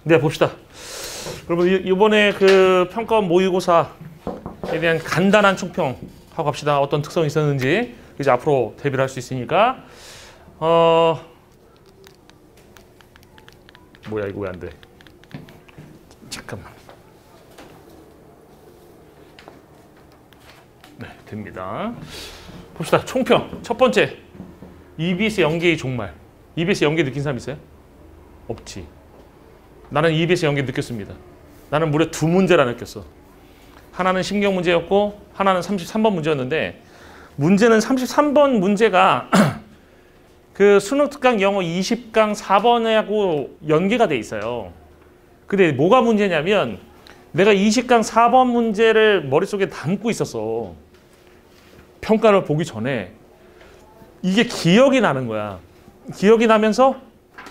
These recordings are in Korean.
네, 봅시다. 여러분 이번에 그 평가원 모의고사에 대한 간단한 총평 하고 갑시다. 어떤 특성이 있었는지 이제 앞으로 대비를 할 수 있으니까 뭐야 이거 왜 안 돼? 잠깐만. 네, 됩니다. 봅시다. 총평. 첫 번째. EBS 연계의 종말. EBS 연계 느낀 사람 있어요? 없지. 나는 EBS 연계 느꼈습니다. 나는 무려 2문제라 느꼈어. 하나는 신경 문제였고 하나는 33번 문제였는데 문제는 33번 문제가 그 수능 특강 영어 20강 4번하고 연계가 돼 있어요. 근데 뭐가 문제냐면 내가 20강 4번 문제를 머릿속에 담고 있었어. 평가를 보기 전에. 이게 기억이 나는 거야. 기억이 나면서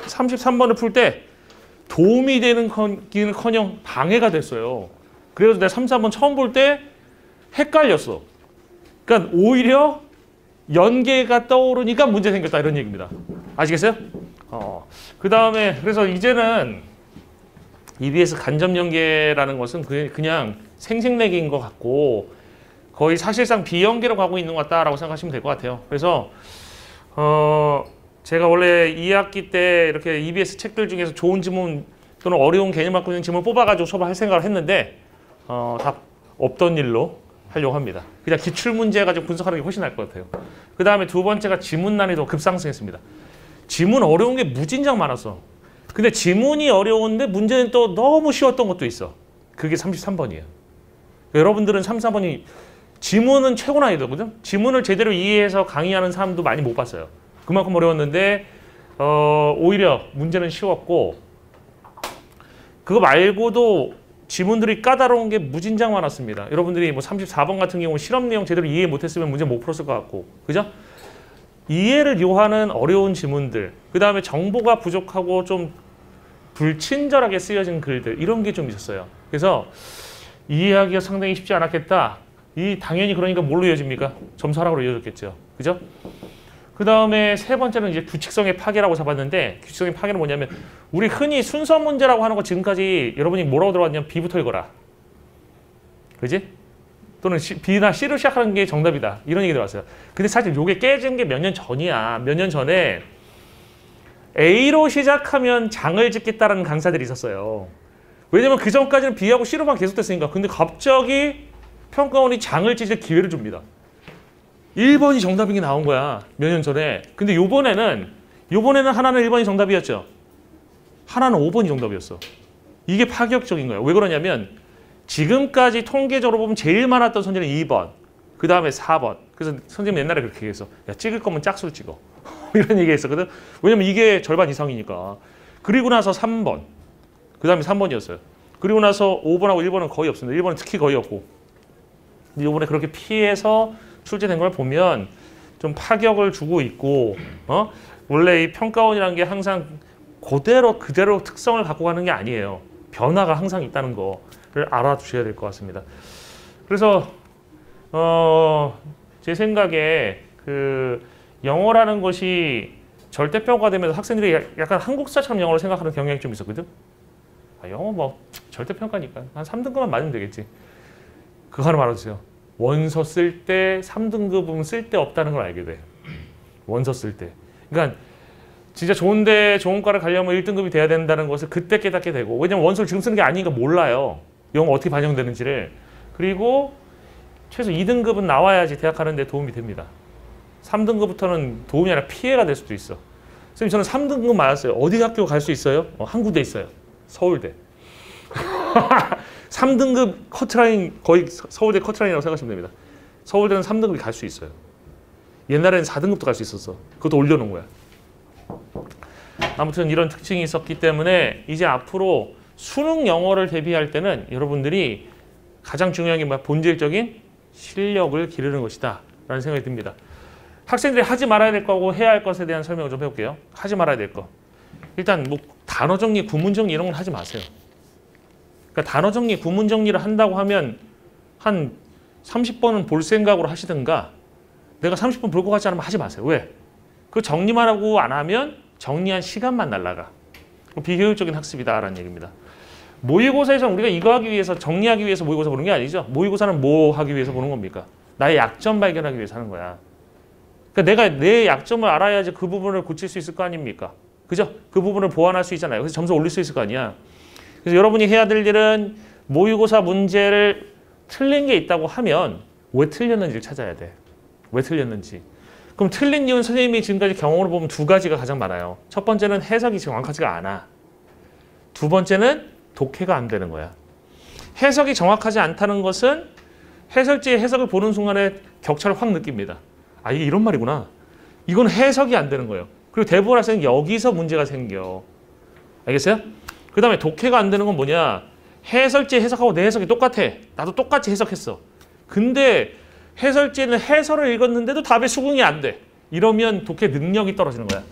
33번을 풀 때 도움이 되는 커녕 방해가 됐어요. 그래서 내가 33번 처음 볼 때 헷갈렸어. 그러니까 오히려 연계가 떠오르니까 문제 생겼다 이런 얘기입니다. 아시겠어요? 그 다음에 그래서 이제는 EBS 간접 연계라는 것은 그냥 생색내기인 것 같고 거의 사실상 비연계로 가고 있는 것 같다라고 생각하시면 될 것 같아요. 그래서 제가 원래 2학기 때 이렇게 EBS 책들 중에서 좋은 지문 또는 어려운 개념 갖고 있는 지문을 뽑아가지고 수업할 생각을 했는데 다 없던 일로 하려고 합니다. 그냥 기출문제 가지고 분석하는 게 훨씬 나을 것 같아요. 그 다음에 두 번째가 지문 난이도 급상승했습니다. 지문 어려운 게 무진장 많았어. 근데 지문이 어려운데 문제는 또 너무 쉬웠던 것도 있어. 그게 33번이에요. 여러분들은 33번이 지문은 최고 난이도거든. 지문을 제대로 이해해서 강의하는 사람도 많이 못 봤어요. 그만큼 어려웠는데 오히려 문제는 쉬웠고 그거 말고도 지문들이 까다로운 게 무진장 많았습니다. 여러분들이 뭐 34번 같은 경우 실험 내용 제대로 이해 못했으면 문제 못 풀었을 것 같고, 그죠? 이해를 요하는 어려운 지문들, 그 다음에 정보가 부족하고 좀 불친절하게 쓰여진 글들 이런 게 좀 있었어요. 그래서 이해하기가 상당히 쉽지 않았겠다. 당연히 그러니까 뭘로 이어집니까? 점수하락으로 이어졌겠죠. 그죠? 그 다음에 세 번째는 이제 규칙성의 파괴라고 잡았는데 규칙성의 파괴는 뭐냐면 우리 흔히 순서 문제라고 하는 거 지금까지 여러분이 뭐라고 들어왔냐면 B부터 읽어라. 그지? 또는 B나 C로 시작하는 게 정답이다. 이런 얘기 들어왔어요. 근데 사실 이게 깨진 게 몇 년 전이야. 몇 년 전에 A로 시작하면 장을 짓겠다라는 강사들이 있었어요. 왜냐면 그 전까지는 B하고 C로만 계속됐으니까. 근데 갑자기 평가원이 장을 찢을 기회를 줍니다. 1번이 정답인 게 나온 거야. 몇 년 전에. 근데 요번에는 하나는 1번이 정답이었죠. 하나는 5번이 정답이었어. 이게 파격적인 거예요. 왜 그러냐면 지금까지 통계적으로 보면 제일 많았던 선지는 2번. 그 다음에 4번. 그래서 선생님 옛날에 그렇게 얘기했어. 야, 찍을 거면 짝수를 찍어. 이런 얘기 했었거든. 왜냐면 이게 절반 이상이니까. 그리고 나서 3번. 그 다음에 3번이었어요. 그리고 나서 5번하고 1번은 거의 없습니다. 1번은 특히 거의 없고. 근데 이번에 그렇게 피해서 출제된 걸 보면 좀 파격을 주고 있고 원래 이 평가원이라는 게 항상 그대로 특성을 갖고 가는 게 아니에요. 변화가 항상 있다는 거를 알아두셔야 될 것 같습니다. 그래서 제 생각에 그 영어라는 것이 절대평가되면서 학생들이 약간 한국사처럼 영어를 생각하는 경향이 좀 있었거든. 영어 뭐 절대평가니까 한 3등급만 맞으면 되겠지. 그거 하나 말아주세요. 원서 쓸 때 3등급은 쓸데없다는 걸 알게 돼. 원서 쓸 때. 그러니까 진짜 좋은데 좋은 과를 가려면 1등급이 돼야 된다는 것을 그때 깨닫게 되고, 왜냐면 원서를 지금 쓰는 게 아니니까 몰라요. 영어 어떻게 반영되는지를. 그리고 최소 2등급은 나와야지 대학 가는 데 도움이 됩니다. 3등급부터는 도움이 아니라 피해가 될 수도 있어. 선생님 저는 3등급 맞았어요. 어디 학교 갈 수 있어요? 한국대 있어요. 서울대. 3등급 커트라인, 거의 서울대 커트라인이라고 생각하시면 됩니다. 서울대는 3등급이 갈 수 있어요. 옛날에는 4등급도 갈 수 있었어. 그것도 올려놓은 거야. 아무튼 이런 특징이 있었기 때문에 이제 앞으로 수능 영어를 대비할 때는 여러분들이 가장 중요한 게 본질적인 실력을 기르는 것이다 라는 생각이 듭니다. 학생들이 하지 말아야 될 거고 해야 할 것에 대한 설명을 좀 해볼게요. 하지 말아야 될 거. 일단 뭐 단어 정리, 구문 정리 이런 건 하지 마세요. 그러니까 단어 정리, 구문 정리를 한다고 하면 한 30번은 볼 생각으로 하시든가, 내가 30번 볼 것 같지 않으면 하지 마세요. 왜? 그 정리만 하고 안 하면 정리한 시간만 날라가. 비효율적인 학습이다라는 얘기입니다. 모의고사에서 우리가 이거 하기 위해서 정리하기 위해서 모의고사 보는 게 아니죠. 모의고사는 뭐 하기 위해서 보는 겁니까? 나의 약점 발견하기 위해서 하는 거야. 그러니까 내가 내 약점을 알아야지 그 부분을 고칠 수 있을 거 아닙니까? 그죠? 그 부분을 보완할 수 있잖아요. 그래서 점수 올릴 수 있을 거 아니야. 그래서 여러분이 해야 될 일은 모의고사 문제를 틀린 게 있다고 하면 왜 틀렸는지를 찾아야 돼. 왜 틀렸는지. 그럼 틀린 이유는 선생님이 지금까지 경험으로 보면 두 가지가 가장 많아요. 첫 번째는 해석이 정확하지가 않아. 두 번째는 독해가 안 되는 거야. 해석이 정확하지 않다는 것은 해설지의 해석을 보는 순간에 격차를 확 느낍니다. 아, 이게 이런 말이구나. 이건 해석이 안 되는 거예요. 그리고 대부분 학생은 여기서 문제가 생겨. 알겠어요? 그 다음에 독해가 안 되는 건 뭐냐. 해설지 해석하고 내 해석이 똑같아. 나도 똑같이 해석했어. 근데 해설지는 해설을 읽었는데도 답에 수긍이 안 돼. 이러면 독해 능력이 떨어지는 거야.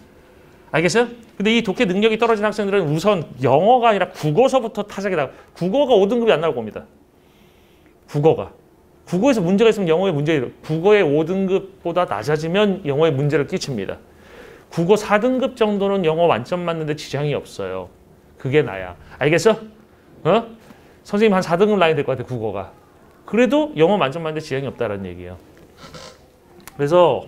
알겠어요? 근데 이 독해 능력이 떨어진 학생들은 우선 영어가 아니라 국어서부터 타작이 나고 국어가 5등급이 안 나올 겁니다. 국어에서 문제가 있으면 영어에 문제가 국어의 5등급보다 낮아지면 영어에 문제를 끼칩니다. 국어 4등급 정도는 영어 만점 맞는데 지장이 없어요. 그게 나야. 알겠어? 어? 선생님 한 4등급 라인 될 것 같아, 국어가. 그래도 영어 만점 맞는데 지장이 없다는 얘기예요. 그래서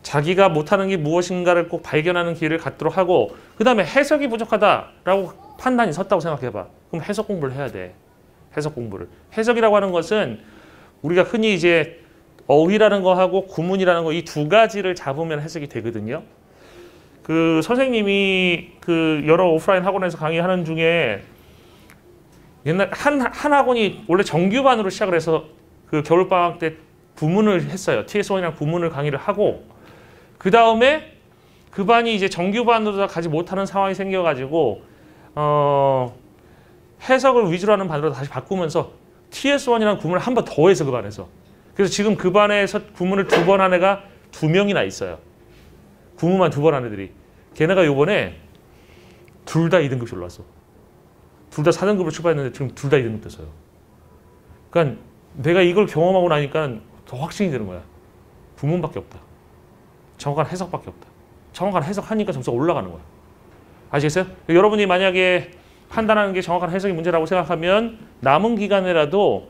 자기가 못하는 게 무엇인가를 꼭 발견하는 기회를 갖도록 하고 그 다음에 해석이 부족하다라고 판단이 섰다고 생각해봐. 그럼 해석 공부를 해야 돼. 해석 공부를. 해석이라고 하는 것은 우리가 흔히 이제 어휘라는 거하고 구문이라는 거 이 두 가지를 잡으면 해석이 되거든요. 그 선생님이 그 여러 오프라인 학원에서 강의하는 중에 옛날 한 학원이 원래 정규반으로 시작을 해서 그 겨울방학 때 부문을 했어요. TS1이랑 부문을 강의를 하고 그 다음에 그 반이 이제 정규반으로 가지 못하는 상황이 생겨가지고 해석을 위주로 하는 반으로 다시 바꾸면서 TS1이라는 구문을 한 번 더 해서 그 반에서. 그래서 지금 그 반에서 구문을 2번 한 애가 2명이나 있어요. 구문만 2번 한 애들이. 걔네가 요번에 둘 다 2등급씩 올랐어. 둘 다 4등급으로 출발했는데 지금 둘 다 2등급 됐어요. 그러니까 내가 이걸 경험하고 나니까 더 확신이 되는 거야. 구문밖에 없다. 정확한 해석밖에 없다. 정확한 해석하니까 점수가 올라가는 거야. 아시겠어요? 여러분이 만약에 판단하는 게 정확한 해석이 문제라고 생각하면 남은 기간에라도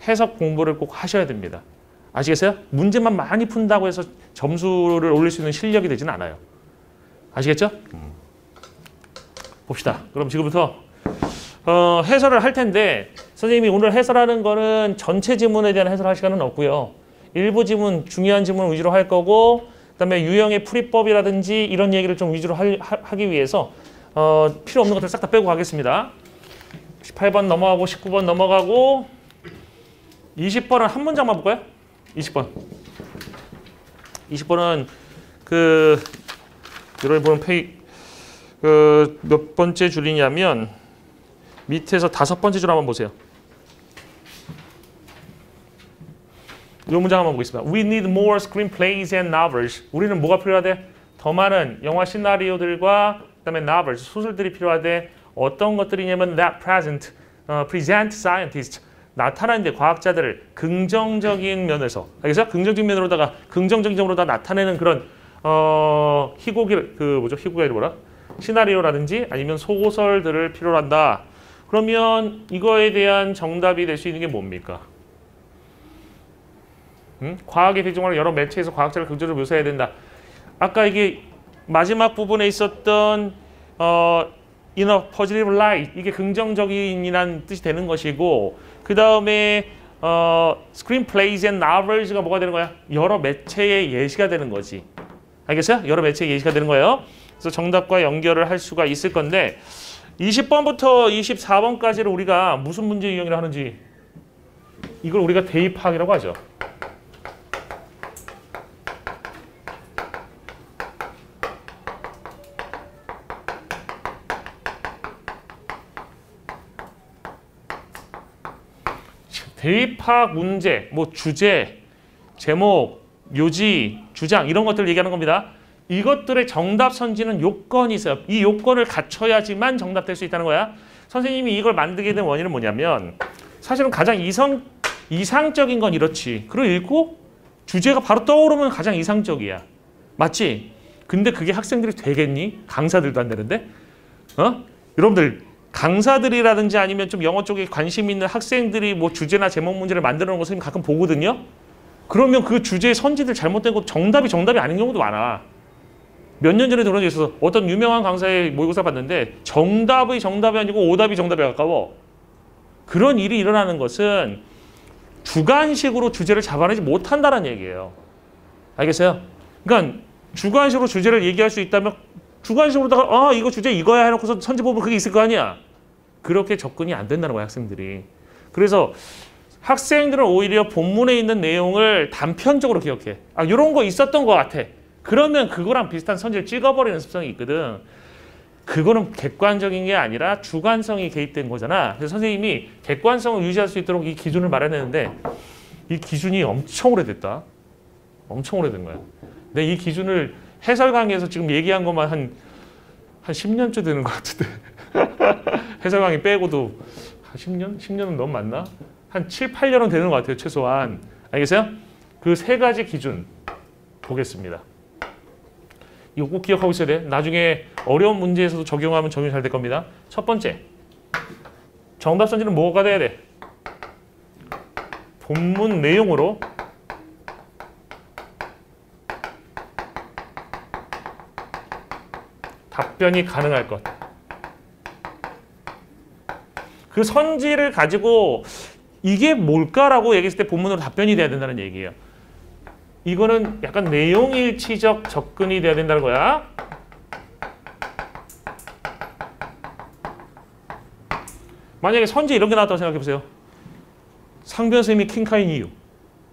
해석 공부를 꼭 하셔야 됩니다. 아시겠어요? 문제만 많이 푼다고 해서 점수를 올릴 수 있는 실력이 되지는 않아요. 아시겠죠? 봅시다. 그럼 지금부터 해설을 할 텐데 선생님이 오늘 해설하는 거는 전체 지문에 대한 해설할 시간은 없고요. 일부 지문, 중요한 지문 위주로 할 거고 그다음에 유형의 풀이법이라든지 이런 얘기를 좀 위주로 하기 위해서 필요 없는 것들 싹 다 빼고 가겠습니다. 18번 넘어가고 19번 넘어가고 20번은 한 문장만 볼까요? 20번. 20번은 그 여러분이 보는 몇 번째 줄이냐면 밑에서 5번째 줄 한번 보세요. 이 문장 한번 보겠습니다. We need more screenplays and novels. 우리는 뭐가 필요하대? 더 많은 영화 시나리오들과 그다음에 novels, 소설들이 필요하대. 어떤 것들이냐면 that present scientists. 나타나는데 과학자들을 긍정적인 면에서 알겠어요? 긍정적인 면으로다가 긍정적인 점으로 다 나타내는 그런 희곡이 희곡이 아니라 뭐라? 시나리오라든지 아니면 소설들을 필요로 한다. 그러면 이거에 대한 정답이 될 수 있는 게 뭡니까? 과학의 대중화를 여러 매체에서 과학자를 긍정적으로 묘사해야 된다. 아까 이게 마지막 부분에 있었던 in a positive light 이게 긍정적인이라는 뜻이 되는 것이고 그 다음에 screenplays and novels가 뭐가 되는 거야? 여러 매체의 예시가 되는 거지. 알겠어요? 여러 매체의 예시가 되는 거예요. 그래서 정답과 연결을 할 수가 있을 건데 20번부터 24번까지를 우리가 무슨 문제 유형이라 하는지 이걸 우리가 대입학이라고 하죠. 대입학 문제, 뭐 주제, 제목, 요지, 주장 이런 것들을 얘기하는 겁니다. 이것들의 정답 선지는 요건이 있어요. 이 요건을 갖춰야지만 정답될 수 있다는 거야. 선생님이 이걸 만들게 된 원인은 뭐냐면 사실은 가장 이상적인 건 이렇지. 그걸 읽고 주제가 바로 떠오르면 가장 이상적이야. 맞지? 근데 그게 학생들이 되겠니? 강사들도 안 되는데? 여러분들 강사들이라든지 아니면 좀 영어 쪽에 관심 있는 학생들이 뭐 주제나 제목 문제를 만들어 놓은 거 선생님 가끔 보거든요. 그러면 그 주제의 선지들 잘못된 거 정답이 아닌 경우도 많아. 몇 년 전에 그런 게 있어서 어떤 유명한 강사의 모의고사 봤는데 정답이 아니고 오답이 정답에 가까워. 그런 일이 일어나는 것은 주관식으로 주제를 잡아내지 못한다는 얘기예요. 알겠어요? 그러니까 주관식으로 주제를 얘기할 수 있다면 주관식으로다가 이거 주제 이거야 해놓고서 선지 보면 그게 있을 거 아니야. 그렇게 접근이 안 된다는 거야, 학생들이. 그래서 학생들은 오히려 본문에 있는 내용을 단편적으로 기억해. 이런 거 있었던 것 같아. 그러면 그거랑 비슷한 선지를 찍어버리는 습성이 있거든. 그거는 객관적인 게 아니라 주관성이 개입된 거잖아. 그래서 선생님이 객관성을 유지할 수 있도록 이 기준을 마련했는데 이 기준이 엄청 오래됐다. 엄청 오래된 거야. 근데 이 기준을 해설 강의에서 지금 얘기한 것만 한 10년째 되는 것 같은데 해설 강의 빼고도 한 10년? 10년은 너무 많나? 한 7, 8년은 되는 것 같아요. 최소한. 알겠어요? 그 세 가지 기준 보겠습니다. 이거 꼭 기억하고 있어야 돼. 나중에 어려운 문제에서도 적용하면 적용이 잘 될 겁니다. 첫 번째, 정답 선지는 뭐가 돼야 돼? 본문 내용으로 답변이 가능할 것. 그 선지를 가지고 이게 뭘까라고 얘기했을 때 본문으로 답변이 돼야 된다는 얘기예요. 이거는 약간 내용일치적 접근이 돼야 된다는 거야. 만약에 선지에 이런 게 나왔다고 생각해보세요. 상변 선생님이 킹카인 이유.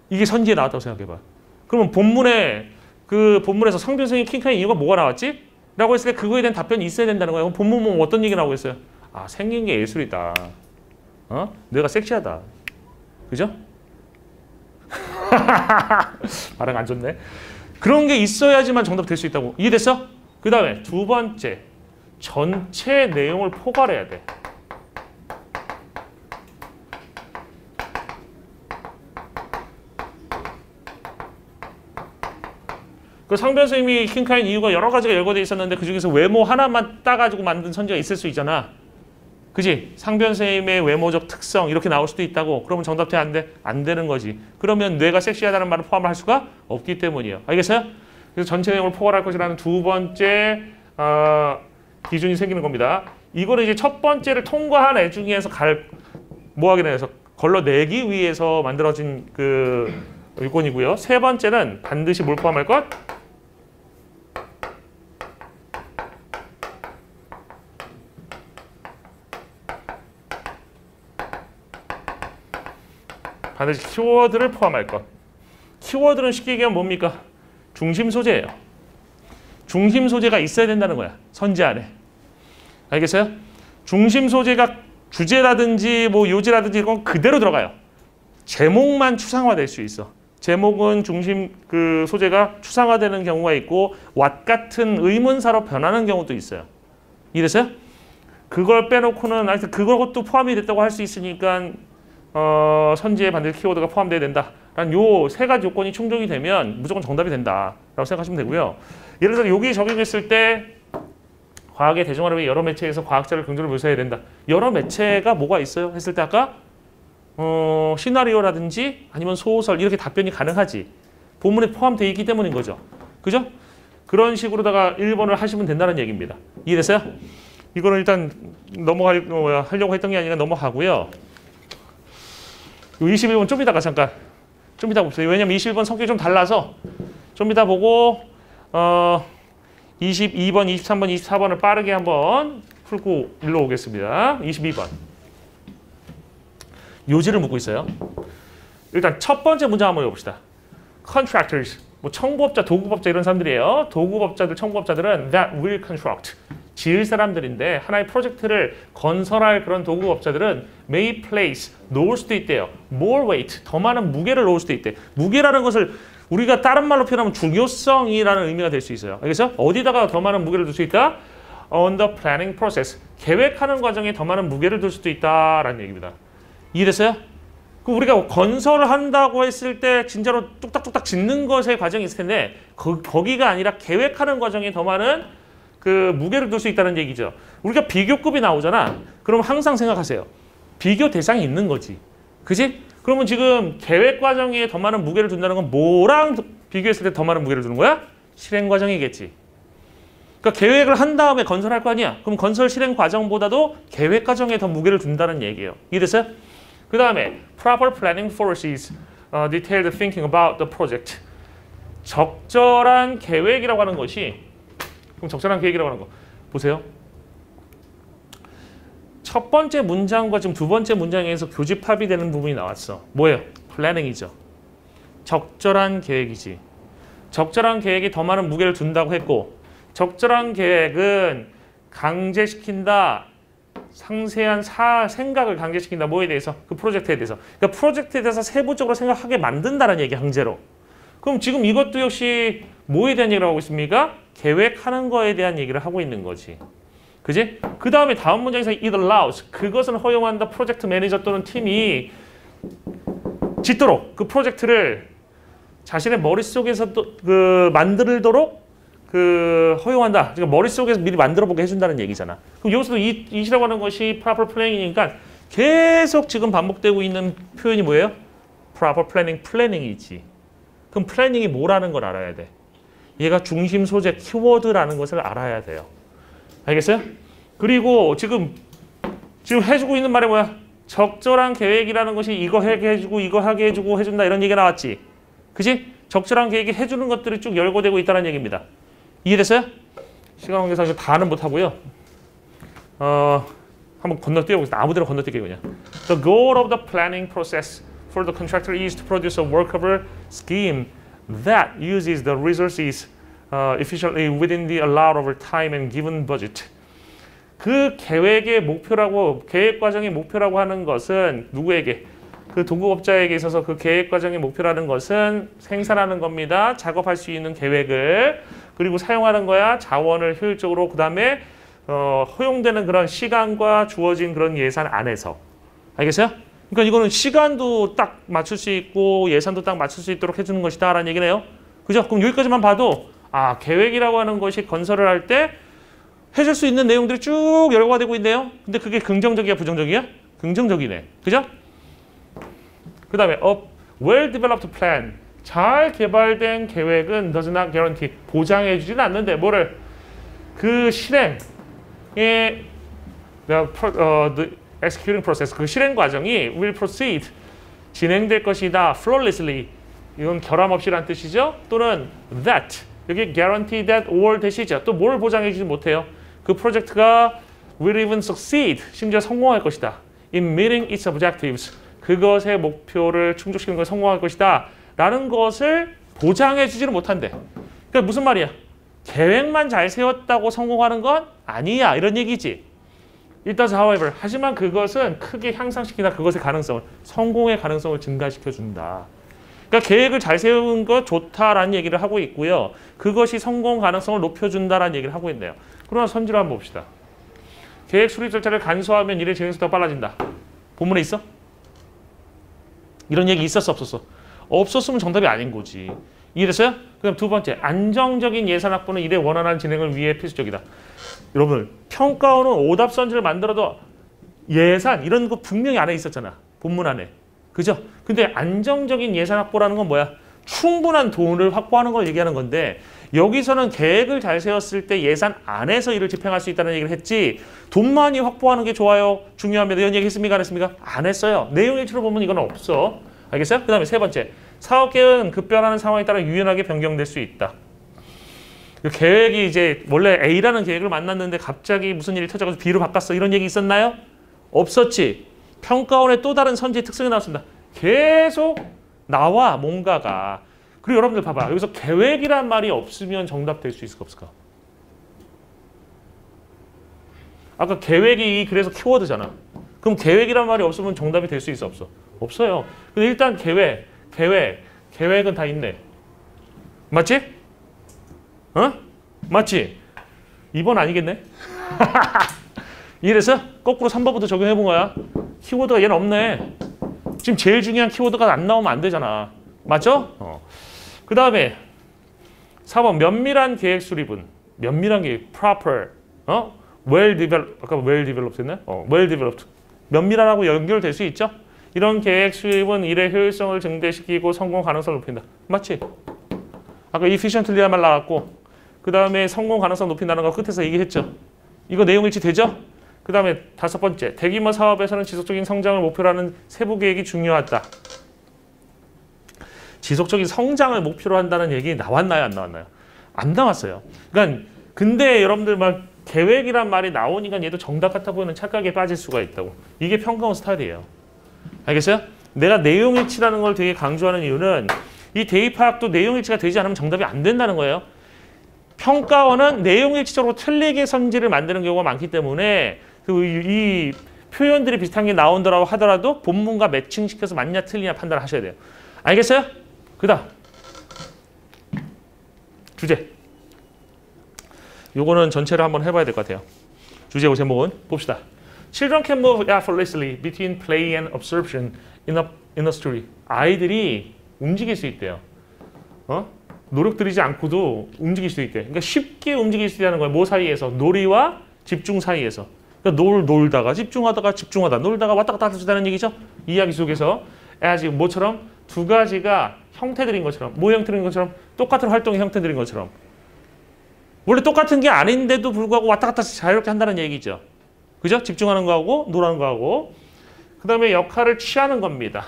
이게 선지에 나왔다고 생각해봐. 그러면 본문에서 상변 선생님이 킹카인 이유가 뭐가 나왔지? 라고 했을 때 그거에 대한 답변이 있어야 된다는 거예요. 본문 보면 어떤 얘기 나오고 있어요? 생긴 게 예술이다. 내가 섹시하다. 그죠? 발음 안 좋네. 그런 게 있어야지만 정답 될 수 있다고. 이해됐어? 그 다음에 두 번째, 전체 내용을 포괄해야 돼. 그 상변 선생님이 킹카인 이유가 여러 가지가 열거돼 있었는데 그 중에서 외모 하나만 따가지고 만든 선지가 있을 수 있잖아. 그지? 상변 선생님의 외모적 특성 이렇게 나올 수도 있다고. 그러면 정답돼 안 돼? 안 되는 거지. 그러면 뇌가 섹시하다는 말을 포함할 수가 없기 때문이에요. 알겠어요? 그래서 전체 내용을 포괄할 것이라는 두 번째 기준이 생기는 겁니다. 이거를 이제 첫 번째를 통과한 애 중에서 뭐하게 돼서 걸러내기 위해서 만들어진 그 요건이고요. 세 번째는 반드시 뭘 포함할 것? 반드시 키워드를 포함할 것. 키워드는 쉽게 얘기하면 뭡니까? 중심 소재예요. 중심 소재가 있어야 된다는 거야. 선지 안에. 알겠어요? 중심 소재가 주제라든지 뭐 요지라든지 이건 그대로 들어가요. 제목만 추상화될 수 있어. 제목은 중심 그 소재가 추상화되는 경우가 있고 왓 같은 의문사로 변하는 경우도 있어요. 이래서요? 그걸 빼놓고는 하여튼 그것도 포함이 됐다고 할 수 있으니까 선지에 반드시 키워드가 포함돼야 된다라는 요 세 가지 요건이 충족이 되면 무조건 정답이 된다라고 생각하시면 되고요. 예를 들어 여기 적용했을 때 과학의 대중화를 위해 여러 매체에서 과학자를 긍정적으로 묘사해야 된다. 여러 매체가 뭐가 있어요? 했을 때 아까 시나리오라든지 아니면 소설 이렇게 답변이 가능하지. 본문에 포함되어 있기 때문인 거죠. 그죠? 그런 식으로다가 1번을 하시면 된다는 얘기입니다. 이해됐어요? 이거는 일단 하려고 했던 게 아니라 넘어가고요. 21번 좀 이따가 잠깐 좀 이따 봅시다. 왜냐면 21번 성격이 좀 달라서 좀 이따 보고 22번, 23번, 24번을 빠르게 한번 풀고 일로 오겠습니다. 22번. 요지를 묻고 있어요. 일단 첫 번째 문제 한번 읽어봅시다. Contractors, 뭐 청부업자, 도구법자 이런 사람들이에요. 도구법자들, 청부업자들은 that will construct, 지을 사람들인데 하나의 프로젝트를 건설할 그런 도구업자들은 may place, 놓을 수도 있대요. more weight, 더 많은 무게를 놓을 수도 있대. 무게라는 것을 우리가 다른 말로 표현하면 중요성이라는 의미가 될 수 있어요. 알겠어? 어디다가 더 많은 무게를 둘 수 있다? On the planning process, 계획하는 과정에 더 많은 무게를 둘 수도 있다라는 얘기입니다. 이해됐어요? 그 우리가 건설을 한다고 했을 때 진짜로 뚝딱뚝딱 짓는 것의 과정이 있을 텐데 거기가 아니라 계획하는 과정에 더 많은 그 무게를 둘 수 있다는 얘기죠. 우리가 비교급이 나오잖아. 그럼 항상 생각하세요. 비교 대상이 있는 거지. 그지? 그러면 지금 계획 과정에 더 많은 무게를 둔다는 건 뭐랑 비교했을 때 더 많은 무게를 두는 거야? 실행 과정이겠지. 그러니까 계획을 한 다음에 건설할 거 아니야. 그럼 건설 실행 과정보다도 계획 과정에 더 무게를 둔다는 얘기예요. 이해됐어요? 그 다음에 proper planning foresees detailed thinking about the project. 적절한 계획이라고 하는 것이, 그럼 적절한 계획이라고 하는 거 보세요. 첫 번째 문장과 지금 두 번째 문장에서 교집합이 되는 부분이 나왔어. 뭐예요? 플래닝이죠. 적절한 계획이지. 적절한 계획이 더 많은 무게를 둔다고 했고, 적절한 계획은 강제시킨다. 상세한 생각을 강제시킨다. 뭐에 대해서? 그 프로젝트에 대해서. 그러니까 프로젝트에 대해서 세부적으로 생각하게 만든다는 얘기, 강제로. 그럼 지금 이것도 역시 뭐에 대한 얘기를 하고 있습니까? 계획하는 거에 대한 얘기를 하고 있는 거지. 그지? 그 다음에 다음 문장에서 it allows, 그것은 허용한다. 프로젝트 매니저 또는 팀이 짓도록, 그 프로젝트를 자신의 머릿속에서 또 만들도록 허용한다. 그러니까 머릿속에서 미리 만들어보게 해준다는 얘기잖아. 그럼 여기서도 it이라고 하는 것이 proper planning이니까 계속 지금 반복되고 있는 표현이 뭐예요? proper planning, planning이지. 그럼 플래닝이 뭐라는 걸 알아야 돼. 얘가 중심 소재 키워드라는 것을 알아야 돼요. 알겠어요? 그리고 지금 해주고 있는 말이 뭐야? 적절한 계획이라는 것이 이거 하게 해주고 이거 하게 해주고 해준다 이런 얘기가 나왔지. 그지? 적절한 계획이 해주는 것들이 쭉 열거되고 있다는 얘기입니다. 이해됐어요? 시간 관계상 이거 다는 못하고요. 한번 건너뛰어보겠습니다. 아무데나 건너뛰게 그냥. The goal of the planning process for the contractor is to produce a workable scheme that uses the resources efficiently within the allowable time and given budget. 그 계획의 목표라고, 계획 과정의 목표라고 하는 것은 누구에게? 그 도급업자에게 있어서 그 계획 과정의 목표라는 것은 생산하는 겁니다. 작업할 수 있는 계획을. 그리고 사용하는 거야. 자원을 효율적으로. 그 다음에 허용되는 그런 시간과 주어진 그런 예산 안에서. 알겠어요? 그러니까 이거는 시간도 딱 맞출 수 있고 예산도 딱 맞출 수 있도록 해주는 것이다 라는 얘기네요. 그죠? 그럼 여기까지만 봐도 계획이라고 하는 것이 건설을 할 때 해줄 수 있는 내용들이 쭉 열거가 되고 있네요. 근데 그게 긍정적이야 부정적이야? 긍정적이네. 그죠? 그 다음에 well-developed plan. 잘 개발된 계획은 does not guarantee. 보장해 주지는 않는데 뭐를? 그 실행의 the executing process. 그 실행 과정이 will proceed. 진행될 것이다. flawlessly. 이건 결함 없이란 뜻이죠. 또는 that. 여기 guarantee that or that이죠. 또 뭘 보장해 주지 못해요? 그 프로젝트가 will even succeed. 심지어 성공할 것이다. in meeting its objectives. 그것의 목표를 충족시키는 것에 성공할 것이다. 라는 것을 보장해 주지는 못한대. 그러니까 무슨 말이야? 계획만 잘 세웠다고 성공하는 건 아니야. 이런 얘기지. It does, however. 하지만 그것은 크게 향상시키다. 그것의 가능성을, 성공의 가능성을 증가시켜준다. 그러니까 계획을 잘 세운 거 좋다라는 얘기를 하고 있고요. 그것이 성공 가능성을 높여준다라는 얘기를 하고 있네요. 그러나 선지를 한번 봅시다. 계획 수립 절차를 간소화하면 일의 진행속도가 빨라진다. 본문에 있어? 이런 얘기 있었어 없었어? 없었으면 정답이 아닌 거지. 이해됐어요? 그럼 두 번째, 안정적인 예산 확보는 일의 원활한 진행을 위해 필수적이다. 여러분, 평가원은 오답선지를 만들어도 예산 이런 거 분명히 안에 있었잖아. 본문 안에. 그죠? 근데 안정적인 예산 확보라는 건 뭐야? 충분한 돈을 확보하는 걸 얘기하는 건데 여기서는 계획을 잘 세웠을 때 예산 안에서 일을 집행할 수 있다는 얘기를 했지 돈 많이 확보하는 게 좋아요. 중요합니다. 이런 얘기 했습니까? 안 했습니까? 안 했어요. 내용 일치로 보면 이건 없어. 알겠어요? 그 다음에 세 번째. 사업 계획은 급변하는 상황에 따라 유연하게 변경될 수 있다. 그 계획이 이제 원래 A라는 계획을 만났는데 갑자기 무슨 일이 터져서 B로 바꿨어. 이런 얘기 있었나요? 없었지. 평가원의 또 다른 선지의 특성이 나왔습니다. 계속 나와 뭔가가. 그리고 여러분들 봐봐. 여기서 계획이란 말이 없으면 정답 될 수 있을까 없을까? 아까 계획이 그래서 키워드잖아. 그럼 계획이란 말이 없으면 정답이 될 수 있어 없어? 없어요. 근데 일단 계획은 다 있네. 맞지? 맞지? 2번 아니겠네? 이래서 거꾸로 3번부터 적용해 본 거야. 키워드가 얘는 없네. 지금 제일 중요한 키워드가 안 나오면 안 되잖아. 맞죠? 그 다음에 4번 면밀한 계획 수립은 면밀한 게 proper, well developed, 아까 well developed 했나? well developed. 면밀하고 연결될 수 있죠? 이런 계획 수립은 일의 효율성을 증대시키고 성공 가능성을 높인다. 맞지? 아까 efficiently란 말 나왔고 그 다음에 성공 가능성 높인다는 거 끝에서 얘기했죠. 이거 내용 일치 되죠? 그 다음에 5번째, 대규모 사업에서는 지속적인 성장을 목표로 하는 세부 계획이 중요하다. 지속적인 성장을 목표로 한다는 얘기 나왔나요? 안 나왔나요? 안 나왔어요. 그러니까 근데 여러분들 막 계획이란 말이 나오니까 얘도 정답 같아 보이는 착각에 빠질 수가 있다고. 이게 평가원 스타일이에요. 알겠어요? 내가 내용일치라는 걸 되게 강조하는 이유는 이 대입 파악도 내용일치가 되지 않으면 정답이 안 된다는 거예요. 평가원은 내용일치적으로 틀리게 성질을 만드는 경우가 많기 때문에 이 표현들이 비슷한 게 나온다고 하더라도 본문과 매칭시켜서 맞냐 틀리냐 판단을 하셔야 돼요. 알겠어요? 그 다음 주제. 요거는 전체를 한번 해봐야 될 것 같아요. 주제고 제목은 봅시다. Children can move effortlessly between play and absorption in a story. 아이들이 움직일 수 있대요. 노력 들이지 않고도 움직일 수 있대. 그러니까 쉽게 움직일 수 있다는 거예요. 뭐 사이에서? 놀이와 집중 사이에서. 그러니까 놀다가 집중하다 놀다가 왔다 갔다 하다는 얘기죠. 이야기 속에서 as 뭐처럼 두 가지가 형태들인 것처럼 뭐 형태인 것처럼 똑같은 활동의 형태들인 것처럼 원래 똑같은 게 아닌데도 불구하고 왔다 갔다 자유롭게 한다는 얘기죠. 그죠? 집중하는 거하고 노라는 거하고 그 다음에 역할을 취하는 겁니다.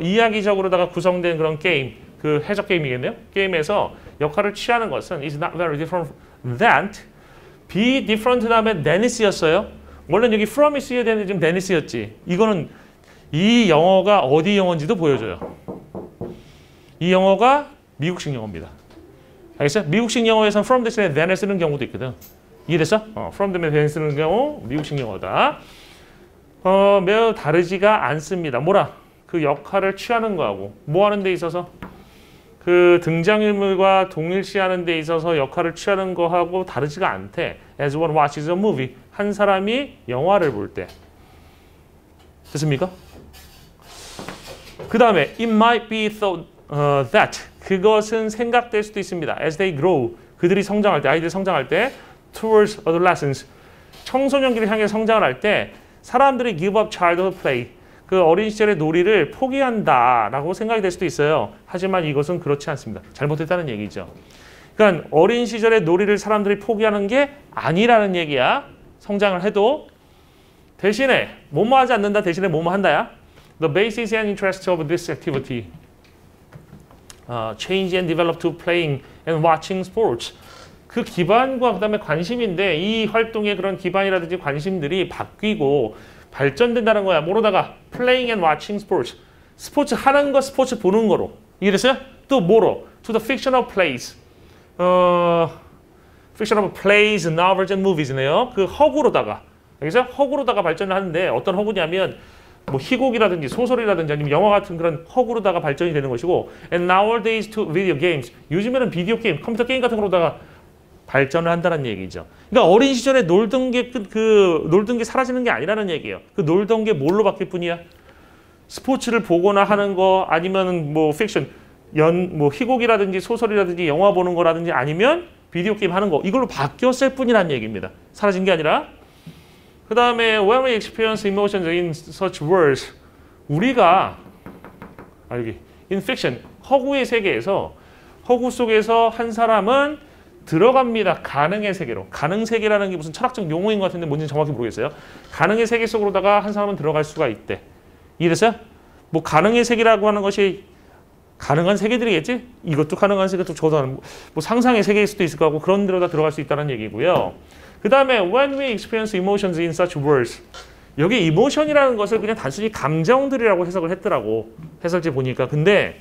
이야기적으로다가 구성된 그런 게임, 그 해적 게임이겠네요. 게임에서 역할을 취하는 것은 is not very different than be different 다음에 than이 쓰였어요. 원래는 여기 from이 쓰여야 되는데 지금 than이 쓰였지. 이거는 이 영어가 어디 영어인지도 보여줘요. 이 영어가 미국식 영어입니다. 알겠어요? 미국식 영어에서는 from 대신에 than을 쓰는 경우도 있거든. 이해됐어? from 대신에 than 쓰는 경우 미국식 영어다. 매우 다르지가 않습니다. 뭐라? 그 역할을 취하는 거하고 뭐 하는 데 있어서? 그 등장인물과 동일시하는 데 있어서 역할을 취하는 거하고 다르지가 않대. As one watches a movie. 한 사람이 영화를 볼 때. 됐습니까? 그 다음에 it might be thought that 그것은 생각될 수도 있습니다. As they grow. 그들이 성장할 때, 아이들이 성장할 때 towards adolescence. 청소년기를 향해 성장을 할 때 사람들이 give up childhood play. 그 어린 시절의 놀이를 포기한다라고 생각이 될 수도 있어요. 하지만 이것은 그렇지 않습니다. 잘못했다는 얘기죠. 그러니까 어린 시절의 놀이를 사람들이 포기하는 게 아니라는 얘기야. 성장을 해도 대신에 뭐뭐 하지 않는다 대신에 뭐뭐 한다야. The basis and interest of this activity change and develop to playing and watching sports. 그 기반과 그다음에 관심인데 이 활동의 그런 기반이라든지 관심들이 바뀌고 발전된다는 거야. 뭐로다가 playing and watching sports. 스포츠 하는 거, 스포츠 보는 거로. 이해됐어요? 또 뭐로? To the fictional plays. fictional plays, novels and movies네요. 그 허구로다가. 알겠어요? 허구로다가 발전을 하는데 어떤 허구냐면 뭐 희곡이라든지 소설이라든지 아니면 영화 같은 그런 허구로다가 발전이 되는 것이고 and nowadays to video games. 요즘에는 비디오 게임, 컴퓨터 게임 같은 거로다가 발전을 한다는 얘기죠. 그러니까 어린 시절에 놀던 게 놀던 게 사라지는 게 아니라는 얘기예요. 그 놀던 게 뭘로 바뀔 뿐이야. 스포츠를 보거나 하는 거 아니면 뭐 픽션, 뭐 희곡이라든지 소설이라든지 영화 보는 거라든지 아니면 비디오 게임 하는 거 이걸로 바뀌었을 뿐이라는 얘기입니다. 사라진 게 아니라. 그 다음에 when we experience emotions in such words 우리가 여기 in fiction 허구의 세계에서 허구 속에서 한 사람은 들어갑니다. 가능의 세계로. 가능 세계라는 게 무슨 철학적 용어인 것 같은데 뭔지 정확히 모르겠어요. 가능의 세계 속으로다가 한 사람은 들어갈 수가 있대. 이해됐어요? 뭐 가능의 세계라고 하는 것이 가능한 세계들이겠지? 이것도 가능한 세계, 또 저도 뭐 상상의 세계일 수도 있을 거고 그런 데로다 들어갈 수 있다는 얘기고요. 그 다음에 when we experience emotions in such words 여기 emotion이라는 것을 그냥 단순히 감정들이라고 해석을 했더라고. 해설지 보니까. 근데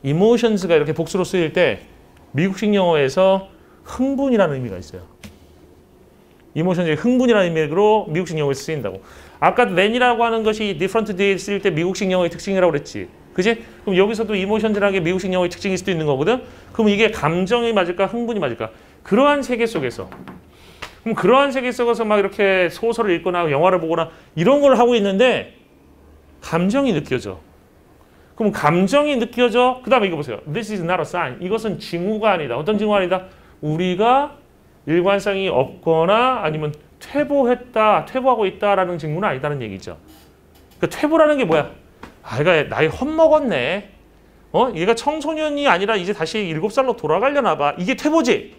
emotions가 이렇게 복수로 쓰일 때 미국식 영어에서 흥분이라는 의미가 있어요. 이모션이 흥분이라는 의미로 미국식 영어에서 쓰인다고. 아까 than이라고 하는 것이 different 뒤에 쓰일 때 미국식 영어의 특징이라고 그랬지. 그지? 그럼 여기서도 이모션이라는 게 미국식 영어의 특징일 수도 있는 거거든. 그럼 이게 감정이 맞을까? 흥분이 맞을까? 그러한 세계 속에서. 그럼 그러한 세계 속에서 막 이렇게 소설을 읽거나 영화를 보거나 이런 걸 하고 있는데 감정이 느껴져. 그럼 감정이 느껴져. 그 다음에 이거 보세요. This is not a sign. 이것은 징후가 아니다. 어떤 징후가 아니다? 우리가 일관성이 없거나 아니면 퇴보하고 있다라는 징후는 아니다는 얘기죠. 그러니까 퇴보라는 게 뭐야? 아, 얘가 나이 헛먹었네. 얘가 청소년이 아니라 이제 다시 7살로 돌아가려나 봐. 이게 퇴보지?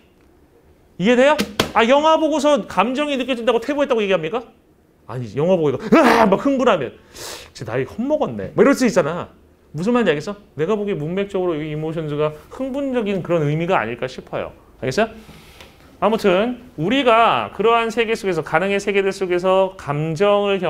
이해돼요? 아, 영화 보고서 감정이 느껴진다고 퇴보했다고 얘기합니까? 아니지. 영화 보고 이거 막 흥분하면 제 나이 헛먹었네. 뭐 이럴 수 있잖아. 무슨 말인지 알겠어? 내가 보기에 문맥적으로 이 이모션즈가 흥분적인 그런 의미가 아닐까 싶어요. 알겠어요? 아무튼 우리가 그러한 세계 속에서 가능의 세계들 속에서 감정을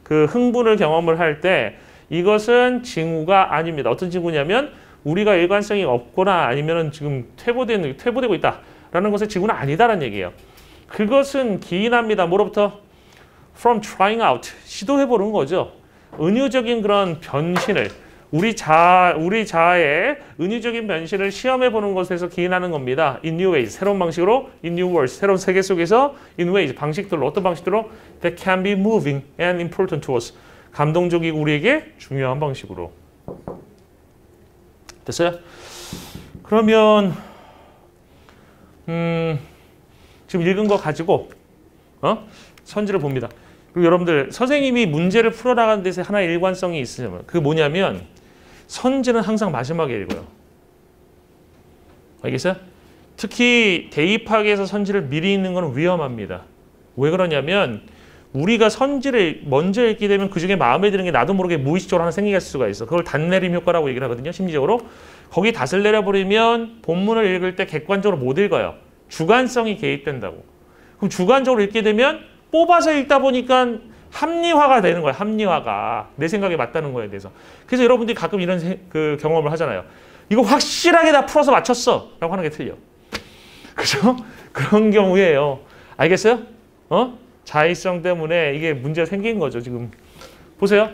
흥분을 경험을 할 때 이것은 징후가 아닙니다. 어떤 징후냐면 우리가 일관성이 없거나 아니면은 지금 퇴보되고 있다라는 것의 징후는 아니다라는 얘기예요. 그것은 기인합니다. 뭐로부터? From trying out. 시도해보는 거죠. 은유적인 그런 변신을 우리 자아의 은유적인 변신을 시험해보는 것에서 기인하는 겁니다. In new ways. 새로운 방식으로 in new worlds. 새로운 세계 속에서 in ways. 방식들로 어떤 방식들로 that can be moving and important to us. 감동적이고 우리에게 중요한 방식으로. 됐어요? 그러면 지금 읽은 거 가지고 선지를 봅니다. 그리고 여러분들 선생님이 문제를 풀어나가는 데서 하나의 일관성이 있으면 그게 뭐냐면 선지는 항상 마지막에 읽어요. 알겠어요? 특히 대입학에서 선지를 미리 읽는 건 위험합니다. 왜 그러냐면 우리가 선지를 먼저 읽게 되면 그중에 마음에 드는 게 나도 모르게 무의식적으로 하나 생길 수가 있어. 그걸 단내림 효과라고 얘기를 하거든요. 심리적으로. 거기 닷을 내려버리면 본문을 읽을 때 객관적으로 못 읽어요. 주관성이 개입된다고. 그럼 주관적으로 읽게 되면 뽑아서 읽다 보니까 합리화가 되는 거예요. 합리화가. 내 생각에 맞다는 거에 대해서. 그래서 여러분들이 가끔 이런 경험을 하잖아요. 이거 확실하게 다 풀어서 맞췄어. 라고 하는 게 틀려. 그죠? 그런 경우에요. 알겠어요? 자의성 때문에 이게 문제가 생긴 거죠. 지금. 보세요.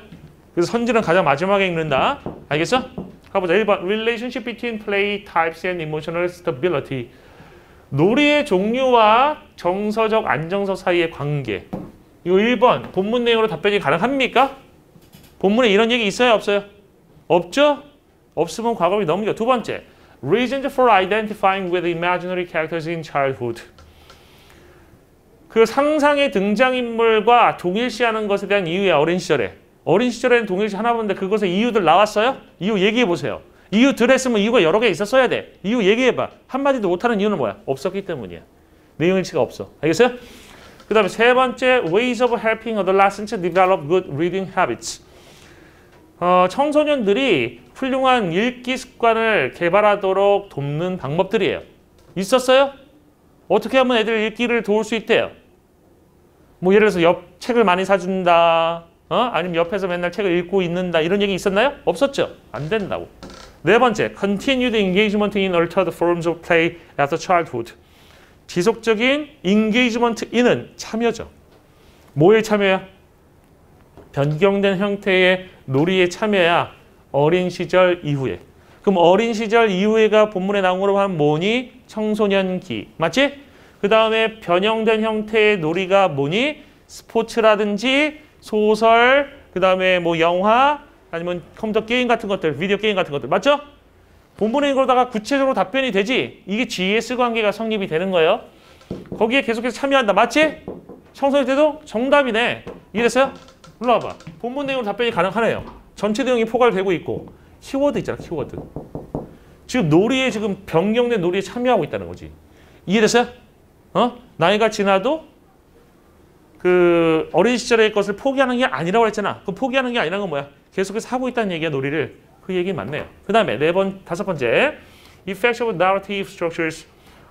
그래서 선지는 가장 마지막에 읽는다. 알겠어? 가보자. 1번. Relationship between play types and emotional stability. 놀이의 종류와 정서적 안정성 사이의 관계. 이거 1번. 본문 내용으로 답변이 가능합니까? 본문에 이런 얘기 있어요? 없어요? 없죠? 없으면 과거를 넘겨. 두 번째. Reasons for identifying with imaginary characters in childhood. 그 상상의 등장인물과 동일시하는 것에 대한 이유야. 어린 시절에. 어린 시절에는 동일시 하나 보는데 그것의 이유들 나왔어요? 이유 얘기해 보세요. 이유 들었으면 이유가 여러 개 있었어야 돼. 이유 얘기해봐. 한마디도 못하는 이유는 뭐야? 없었기 때문이야. 내용일치가 없어. 알겠어요? 그 다음에 세 번째, ways of helping adolescents develop good reading habits. 청소년들이 훌륭한 읽기 습관을 개발하도록 돕는 방법들이에요. 있었어요? 어떻게 하면 애들 읽기를 도울 수 있대요? 뭐 예를 들어서 책을 많이 사준다. 아니면 옆에서 맨날 책을 읽고 있는다. 이런 얘기 있었나요? 없었죠. 안 된다고. 네 번째, continued engagement in altered forms of play after childhood. 지속적인 engagement in은 참여죠. 뭐에 참여야? 변경된 형태의 놀이에 참여야 어린 시절 이후에. 그럼 어린 시절 이후에가 본문에 나온 거로 하면 뭐니? 청소년기. 맞지? 그 다음에 변형된 형태의 놀이가 뭐니? 스포츠라든지 소설, 그 다음에 뭐 영화, 아니면 컴퓨터 게임 같은 것들, 비디오 게임 같은 것들. 맞죠? 본문에 이거다가 구체적으로 답변이 되지? 이게 GS 관계가 성립이 되는 거예요. 거기에 계속해서 참여한다. 맞지? 청소년 때도 정답이네. 이해됐어요? 올라와봐. 본문 내용으로 답변이 가능하네요. 전체 내용이 포괄되고 있고 키워드 있잖아. 키워드. 지금 놀이에 지금 변경된 놀이에 참여하고 있다는 거지. 이해됐어요? 나이가 지나도 그 어린 시절의 것을 포기하는 게 아니라고 했잖아. 그 포기하는 게 아니라는 건 뭐야? 계속해서 하고 있다는 얘기야, 놀이를. 그 얘기 맞네요. 그 다음에 다섯 번째. Effects of narrative structures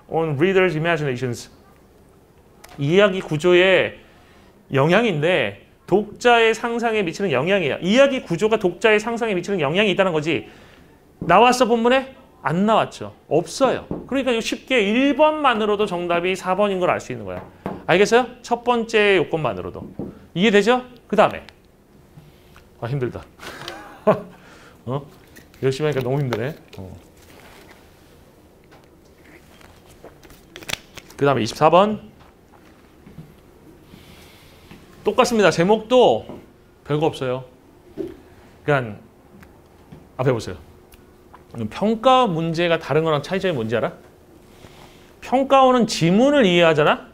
on readers' imaginations. 이야기 구조의 영향인데 독자의 상상에 미치는 영향이에요. 이야기 구조가 독자의 상상에 미치는 영향이 있다는 거지. 나왔어, 본문에? 안 나왔죠. 없어요. 그러니까 이거 쉽게 1번만으로도 정답이 4번인 걸 알 수 있는 거야. 알겠어요? 첫 번째 요건만으로도. 이해되죠? 그 다음에. 아, 힘들다. 열심히 하니까 너무 힘드네. 그 다음에 24번. 똑같습니다. 제목도 별거 없어요. 그러니까 앞에 보세요. 평가 문제가 다른 거랑 차이점이 뭔지 알아? 평가원은 지문을 이해하잖아?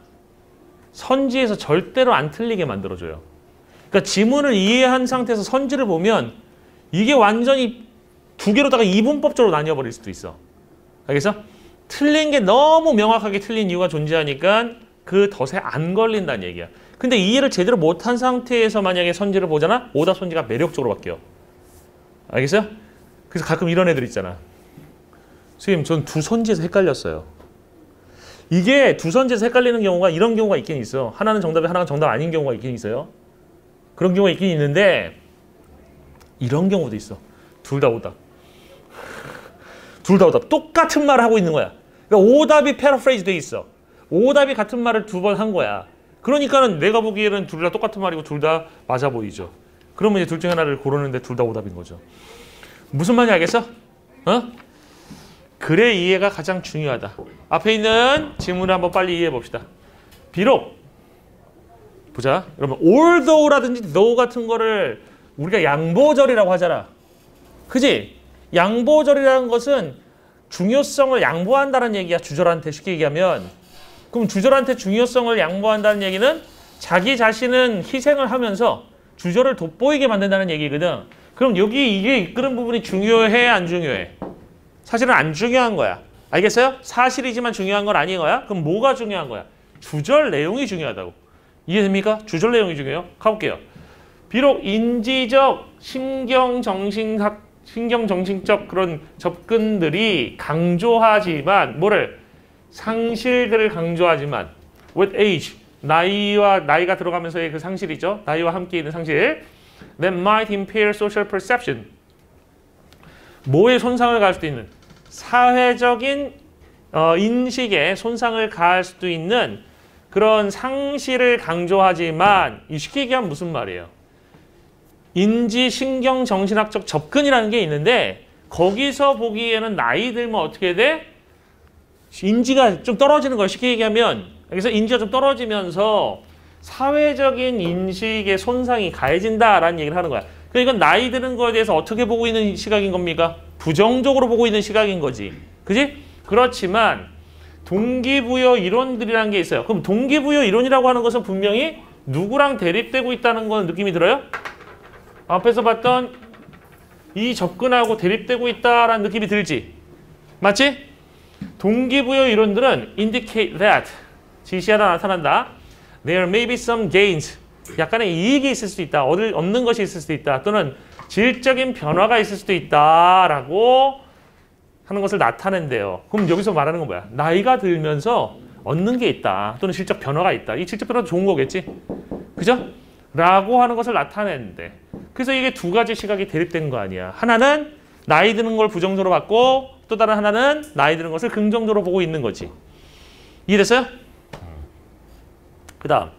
선지에서 절대로 안 틀리게 만들어줘요. 그러니까 지문을 이해한 상태에서 선지를 보면 이게 완전히 두 개로다가 이분법적으로 나뉘어버릴 수도 있어. 알겠어? 틀린 게 너무 명확하게 틀린 이유가 존재하니까 그 덫에 안 걸린다는 얘기야. 근데 이해를 제대로 못한 상태에서 만약에 선지를 보잖아? 오답 선지가 매력적으로 바뀌어. 알겠어요? 그래서 가끔 이런 애들 있잖아. 선생님, 전 두 선지에서 헷갈렸어요. 이게 두 선지에서 헷갈리는 경우가 이런 경우가 있긴 있어. 하나는 정답이 하나가 정답 아닌 경우가 있긴 있어요. 그런 경우가 있긴 있는데 이런 경우도 있어. 둘 다 오답. 둘 다 오답. 똑같은 말을 하고 있는 거야. 그러니까 오답이 패러프레이즈 돼 있어. 오답이 같은 말을 두 번 한 거야. 그러니까는 내가 보기에는 둘 다 똑같은 말이고 둘 다 맞아 보이죠. 그러면 이제 둘 중에 하나를 고르는데 둘 다 오답인 거죠. 무슨 말인지 알겠어? 어? 글의 이해가 가장 중요하다. 앞에 있는 질문을 한번 빨리 이해해 봅시다. 비록 보자. 여러분 although라든지 though 같은 거를 우리가 양보절이라고 하잖아. 그지? 양보절이라는 것은 중요성을 양보한다는 얘기야. 주절한테 쉽게 얘기하면. 그럼 주절한테 중요성을 양보한다는 얘기는 자기 자신은 희생을 하면서 주절을 돋보이게 만든다는 얘기거든. 그럼 여기 이게 이끄는 부분이 중요해, 안 중요해? 사실은 안 중요한 거야. 알겠어요? 사실이지만 중요한 건 아닌 거야. 그럼 뭐가 중요한 거야? 주절 내용이 중요하다고. 이해됩니까? 주절 내용이 중요해요. 가볼게요. 비록 인지적, 신경정신적 그런 접근들이 강조하지만 뭐를? 상실들을 강조하지만 with age, 나이가 들어가면서의 그 상실이죠. 나이와 함께 있는 상실. That might impair social perception. 뭐에 손상을 가할 수도 있는? 사회적인 인식에 손상을 가할 수도 있는 그런 상실을 강조하지만 쉽게 얘기하면 무슨 말이에요? 인지, 신경, 정신학적 접근이라는 게 있는데 거기서 보기에는 나이 들면 어떻게 돼? 인지가 좀 떨어지는 거예요. 쉽게 얘기하면 그래서 인지가 좀 떨어지면서 사회적인 인식의 손상이 가해진다라는 얘기를 하는 거야. 그러니까 이건 나이 드는 거에 대해서 어떻게 보고 있는 시각인 겁니까? 부정적으로 보고 있는 시각인 거지. 그지? 그렇지만 동기부여 이론들이라는 게 있어요. 그럼 동기부여 이론이라고 하는 것은 분명히 누구랑 대립되고 있다는 건 느낌이 들어요? 앞에서 봤던 이 접근하고 대립되고 있다라는 느낌이 들지? 맞지? 동기부여 이론들은 indicate that 지시하다 나타난다. There may be some gains. 약간의 이익이 있을 수도 있다. 얻는 것이 있을 수도 있다. 또는 질적인 변화가 있을 수도 있다라고 하는 것을 나타낸대요. 그럼 여기서 말하는 건 뭐야? 나이가 들면서 얻는 게 있다. 또는 질적 변화가 있다. 이 질적 변화도 좋은 거겠지? 그죠? 라고 하는 것을 나타내는데 그래서 이게 두 가지 시각이 대립된 거 아니야. 하나는 나이 드는 걸 부정적으로 봤고 또 다른 하나는 나이 드는 것을 긍정적으로 보고 있는 거지. 이해됐어요? 그 다음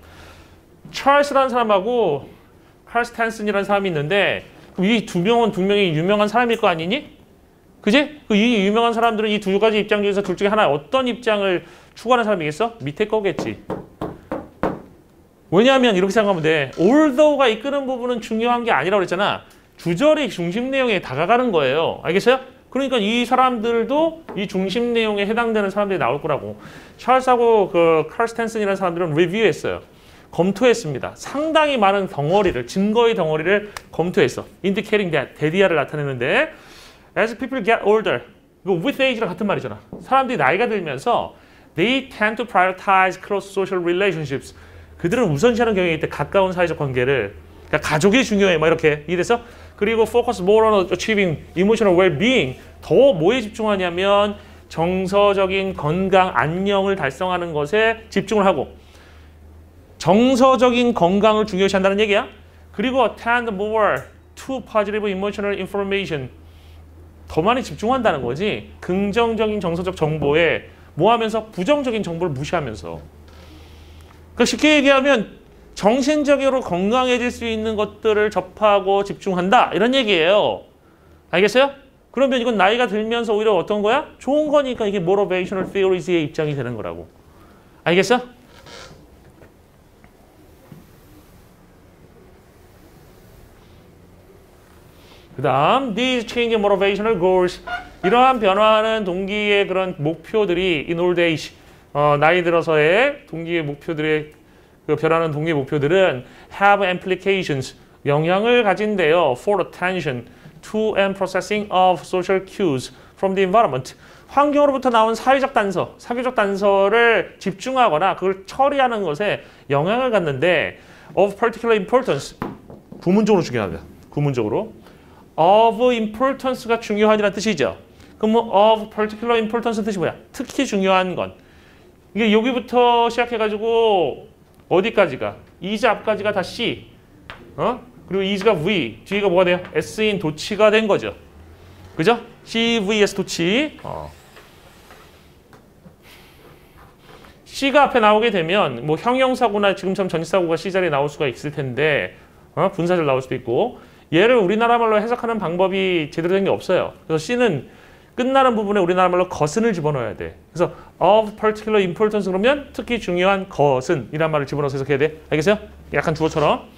찰스라는 사람하고 칼 스탠슨이라는 사람이 있는데 이 두 명은 분명히 유명한 사람일 거 아니니? 그지? 이 유명한 사람들은 이 두 가지 입장 중에서 둘 중에 하나 어떤 입장을 추구하는 사람이겠어? 밑에 거겠지. 왜냐하면 이렇게 생각하면 돼. although가 이끄는 부분은 중요한 게 아니라고 그랬잖아. 주절이 중심 내용에 다가가는 거예요. 알겠어요? 그러니까 이 사람들도 이 중심 내용에 해당되는 사람들이 나올 거라고. 찰스하고 그 칼 스탠슨이라는 사람들은 리뷰했어요. 검토했습니다. 상당히 많은 덩어리를, 증거의 덩어리를 검토했어. indicating that, 대디아를 나타내는데 as people get older, 이거 with age랑 같은 말이잖아. 사람들이 나이가 들면서 they tend to prioritize close social relationships. 그들은 우선시하는 경향이 있대. 가까운 사회적 관계를. 그러니까 가족이 중요해. 막 이렇게. 이래서 그리고 focus more on achieving emotional well-being. 더 뭐에 집중하냐면 정서적인 건강, 안녕을 달성하는 것에 집중을 하고 정서적인 건강을 중요시한다는 얘기야. 그리고 attend more to positive emotional information. 더 많이 집중한다는 거지. 긍정적인 정서적 정보에 뭐 하면서 부정적인 정보를 무시하면서. 그러니까 쉽게 얘기하면 정신적으로 건강해질 수 있는 것들을 접하고 집중한다. 이런 얘기예요. 알겠어요? 그러면 이건 나이가 들면서 오히려 어떤 거야? 좋은 거니까 이게 motivational theories의 입장이 되는 거라고. 알겠어? 그 다음 these changing motivational goals 이러한 변화하는 동기의 그런 목표들이 in old age 나이 들어서의 동기의 목표들의 그 변화하는 동기의 목표들은 have implications 영향을 가진대요. for attention to and processing of social cues from the environment 환경으로부터 나온 사회적 단서, 사교적 단서를 집중하거나 그걸 처리하는 것에 영향을 갖는데 of particular importance 구문적으로 중요하다. 구문적으로 of importance가 중요한이라는 뜻이죠. 그럼 뭐 of particular importance 뜻이 뭐야? 특히 중요한 건. 이게 여기부터 시작해가지고 어디까지가? is 앞까지가 다 C. 그리고 is가 V. 뒤가 뭐가 돼요? S인 도치가 된 거죠. 그죠? CVS 도치. C가 앞에 나오게 되면 뭐 형용사고나 지금처럼 전치사고가 C 자리에 나올 수가 있을 텐데 분사절 나올 수도 있고 얘를 우리나라 말로 해석하는 방법이 제대로 된 게 없어요. 그래서 C는 끝나는 부분에 우리나라 말로 것은을 집어넣어야 돼. 그래서 of particular importance 그러면 특히 중요한 것은 이란 말을 집어넣어서 해석해야 돼. 알겠어요? 약간 주어처럼.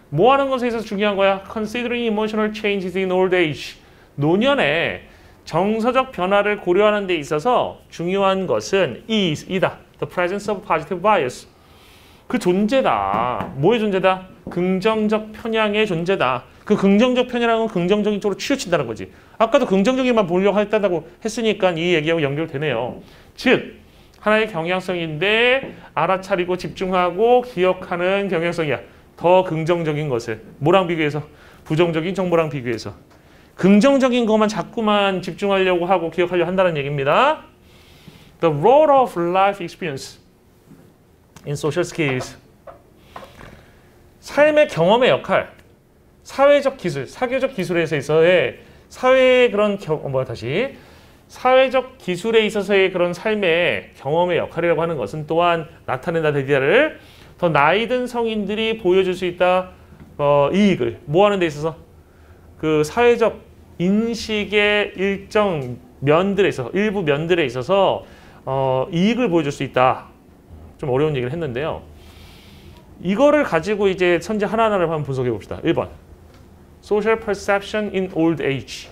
뭐 하는 것에 있어서 중요한 거야? Considering emotional changes in old age. 노년에 정서적 변화를 고려하는 데 있어서 중요한 것은 이다. The presence of positive bias. 그 존재다. 뭐의 존재다? 긍정적 편향의 존재다. 그 긍정적 편향은 긍정적인 쪽으로 치우친다는 거지. 아까도 긍정적인만 보려고 했다고 했으니까 이 얘기하고 연결되네요. 즉 하나의 경향성인데 알아차리고 집중하고 기억하는 경향성이야. 더 긍정적인 것을. 뭐랑 비교해서? 부정적인 정보랑 비교해서. 긍정적인 것만 자꾸만 집중하려고 하고 기억하려고 한다는 얘기입니다. The role of life experience in social skills. 삶의 경험의 역할, 사회적 기술, 사교적 기술에 있어서의 사회의 그런 사회적 기술에 있어서의 그런 삶의 경험의 역할이라고 하는 것은 또한 나타낸다 데디아를 더 나이 든 성인들이 보여줄 수 있다. 이익을 뭐 하는 데 있어서 그 사회적 인식의 일정 면들에 있어서 일부 면들에 있어서 이익을 보여줄 수 있다. 좀 어려운 얘기를 했는데요. 이거를 가지고 이제 선지 하나하나를 한번 분석해 봅시다. 1번. Social perception in old age.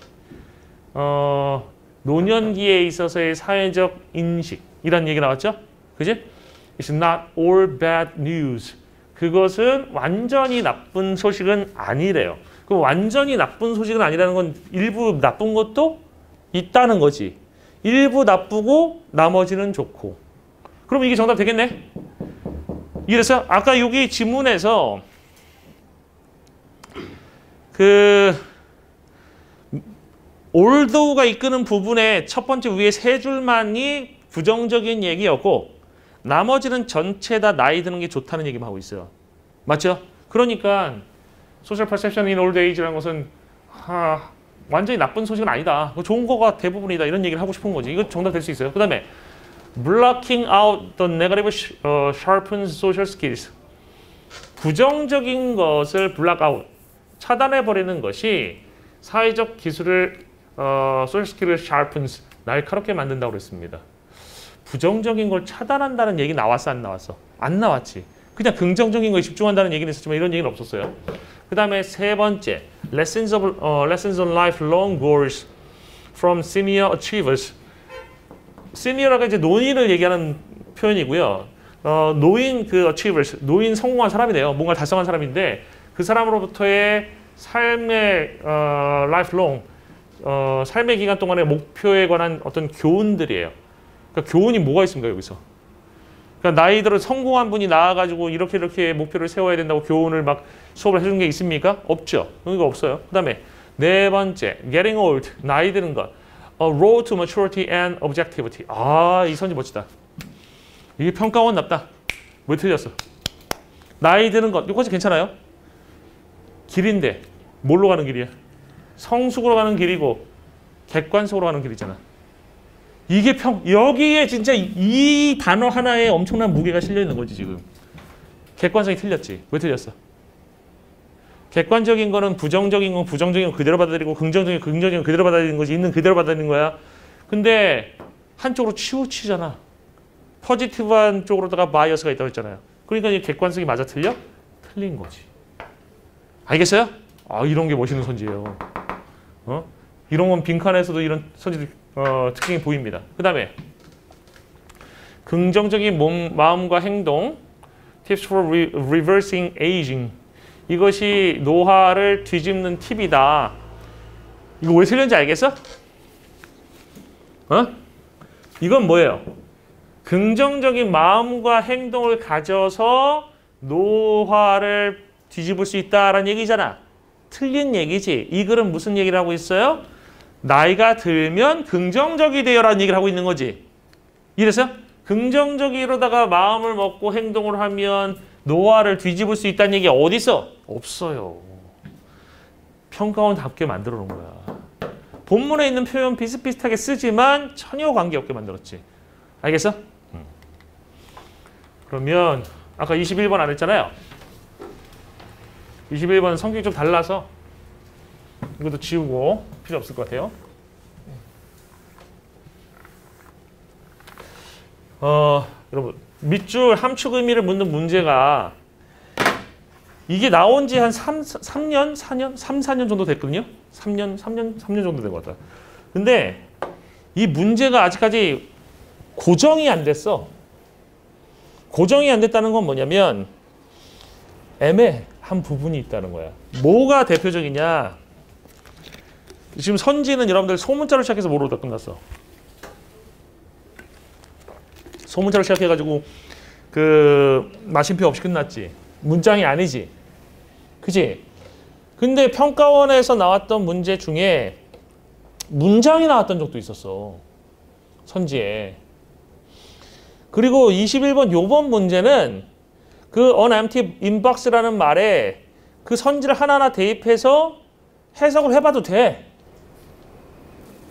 노년기에 있어서의 사회적 인식이라는 얘기 나왔죠? 그지? It's not all bad news. 그것은 완전히 나쁜 소식은 아니래요. 그럼 완전히 나쁜 소식은 아니라는 건 일부 나쁜 것도 있다는 거지. 일부 나쁘고 나머지는 좋고. 그럼 이게 정답 되겠네? 이래서 아까 여기 지문에서 그 올드가 이끄는 부분의 첫 번째 위에 세 줄만이 부정적인 얘기였고 나머지는 전체 다 나이 드는 게 좋다는 얘기만 하고 있어요. 맞죠? 그러니까 소셜 퍼셉션 인 올드 에이지라는 것은 완전히 나쁜 소식은 아니다. 좋은 거가 대부분이다. 이런 얘기를 하고 싶은 거지. 이거 정답 될 수 있어요. 그 다음에 blocking out the negative sharpens social skills. 부정적인 것을 block out, 차단해버리는 것이 사회적 기술을 social skill을 sharpens, 날카롭게 만든다고 그랬습니다. 부정적인 걸 차단한다는 얘기 나왔어 안 나왔어? 안 나왔지. 그냥 긍정적인 거에 집중한다는 얘기는 있었지만 이런 얘기는 없었어요. 그 다음에 세 번째 lessons on lifelong goals from senior achievers. 시니어라가 이제 노인을 얘기하는 표현이고요. 노인 그 achievers, 노인 성공한 사람이네요. 뭔가 달성한 사람인데 그 사람으로부터의 삶의 lifelong, 삶의 기간 동안의 목표에 관한 어떤 교훈들이에요. 그러니까 교훈이 뭐가 있습니까 여기서? 그러니까 나이 들어 성공한 분이 나와가지고 이렇게 목표를 세워야 된다고 교훈을 막 수업을 해주는 게 있습니까? 없죠. 그런 거 없어요. 그 다음에 네 번째, getting old, 나이 드는 것. A road to maturity and objectivity. 이 선지 멋지다. 이게 평가원 납다. 왜 틀렸어? 나이 드는 것. 이거까지 괜찮아요? 길인데 뭘로 가는 길이야? 성숙으로 가는 길이고 객관적으로 가는 길이잖아. 이게 여기에 진짜 이 단어 하나에 엄청난 무게가 실려 있는 거지 지금. 객관성이 틀렸지. 왜 틀렸어? 객관적인 거는 부정적인 건 부정적인 거 그대로 받아들이고 긍정적인 건 그대로 받아들이는 거지. 있는 그대로 받아들이는 거야. 근데 한쪽으로 치우치잖아. 포지티브한 쪽으로다가 바이어스가 있다고 했잖아요. 그러니까 이 객관성이 맞아 틀려? 틀린 거지. 알겠어요? 이런 게 멋있는 선지예요. 이런 건 빈칸에서도 이런 선지 특징이 보입니다. 그 다음에 긍정적인 마음과 행동 Tips for reversing aging. 이것이 노화를 뒤집는 팁이다. 이거 왜 틀렸는지 알겠어? 이건 뭐예요? 긍정적인 마음과 행동을 가져서 노화를 뒤집을 수 있다라는 얘기잖아. 틀린 얘기지. 이 글은 무슨 얘기를 하고 있어요? 나이가 들면 긍정적이 되어라는 얘기를 하고 있는 거지. 이래서 긍정적이로다가 마음을 먹고 행동을 하면 노화를 뒤집을 수 있다는 얘기 어디 있어? 없어요. 평가원답게 만들어 놓은 거야. 본문에 있는 표현 비슷비슷하게 쓰지만 전혀 관계없게 만들었지. 알겠어? 그러면 아까 21번 안 했잖아요. 21번은 성격이 좀 달라서 이것도 지우고 필요 없을 것 같아요. 여러분 밑줄 함축 의미를 묻는 문제가 이게 나온 지 한 3년, 4년, 4년 정도 됐거든요. 3년 정도 된 것 같다. 근데 이 문제가 아직까지 고정이 안 됐어. 고정이 안 됐다는 건 뭐냐면 애매한 부분이 있다는 거야. 뭐가 대표적이냐? 지금 선지는 여러분들 소문자로 시작해서 뭐로 다 끝났어? 소문자로 시작해가지고 그 마침표 없이 끝났지. 문장이 아니지. 그치? 근데 평가원에서 나왔던 문제 중에 문장이 나왔던 적도 있었어. 선지에. 그리고 21번 요번 문제는 그 unempty inbox라는 말에 그 선지를 하나하나 대입해서 해석을 해봐도 돼.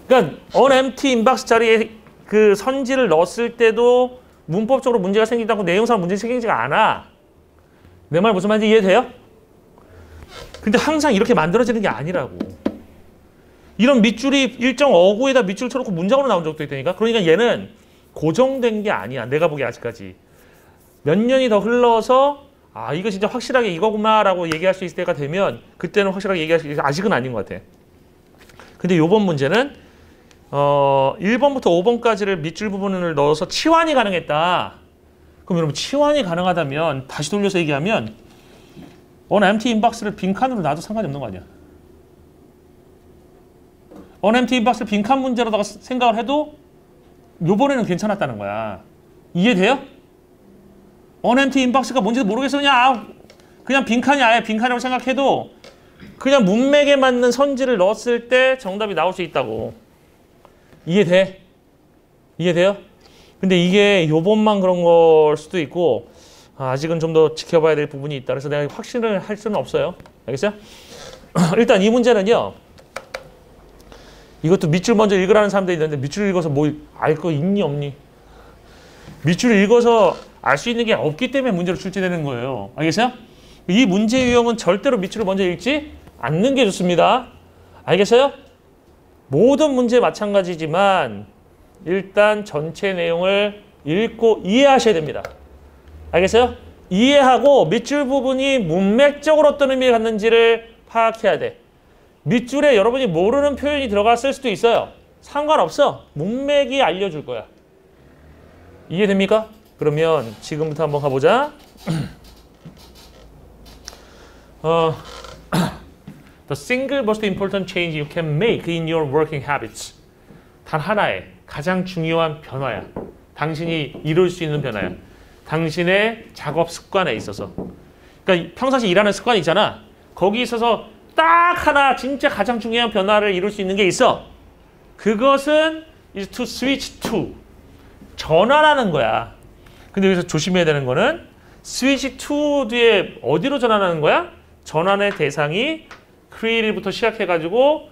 그러니까 unempty inbox 자리에 그 선지를 넣었을 때도 문법적으로 문제가 생긴다고 내용상 문제 생기지가 않아. 내 말 무슨 말인지 이해돼요? 근데 항상 이렇게 만들어지는 게 아니라고. 이런 밑줄이 일정 어구에다 밑줄 쳐놓고 문장으로 나온 적도 있다니까. 그러니까 얘는 고정된 게 아니야. 내가 보기에 아직까지. 몇 년이 더 흘러서 아 이거 진짜 확실하게 이거구나 라고 얘기할 수 있을 때가 되면 그때는 확실하게 얘기할 수 있어. 아직은 아닌 것 같아. 근데 요번 문제는 1번부터 5번까지를 밑줄 부분을 넣어서 치환이 가능했다. 그럼 여러분 치환이 가능하다면 다시 돌려서 얘기하면 unempty inbox를 빈칸으로 놔도 상관이 없는 거 아니야. unempty inbox를 빈칸 문제로다가 생각을 해도 요번에는 괜찮았다는 거야. 이해돼요? unempty inbox가 뭔지도 모르겠어. 그냥 빈칸이 아예 빈칸이라고 생각해도 그냥 문맥에 맞는 선지를 넣었을 때 정답이 나올 수 있다고. 이해돼? 이해돼요? 근데 이게 요번만 그런 걸 수도 있고 아직은 좀 더 지켜봐야 될 부분이 있다. 그래서 내가 확신을 할 수는 없어요. 알겠어요? 일단 이 문제는요. 이것도 밑줄 먼저 읽으라는 사람들이 있는데 밑줄 읽어서 뭐 알 거 있니 없니? 밑줄을 읽어서 알 수 있는 게 없기 때문에 문제로 출제되는 거예요. 알겠어요? 이 문제 유형은 절대로 밑줄을 먼저 읽지 않는 게 좋습니다. 알겠어요? 모든 문제 마찬가지지만 일단 전체 내용을 읽고 이해하셔야 됩니다. 알겠어요? 이해하고 밑줄 부분이 문맥적으로 어떤 의미를 갖는지를 파악해야 돼. 밑줄에 여러분이 모르는 표현이 들어갔을 수도 있어요. 상관없어. 문맥이 알려줄 거야. 이해됩니까? 그러면 지금부터 한번 가보자. The single most important change you can make in your working habits. 단 하나의 가장 중요한 변화야. 당신이 이룰 수 있는 변화야. 당신의 작업 습관에 있어서. 그러니까 평상시 일하는 습관이 있잖아. 거기 있어서 딱 하나 진짜 가장 중요한 변화를 이룰 수 있는 게 있어. 그것은 is to switch to. 전환하는 거야. 근데 여기서 조심해야 되는 거는 switch to 뒤에 어디로 전환하는 거야? 전환의 대상이 creative부터 시작해가지고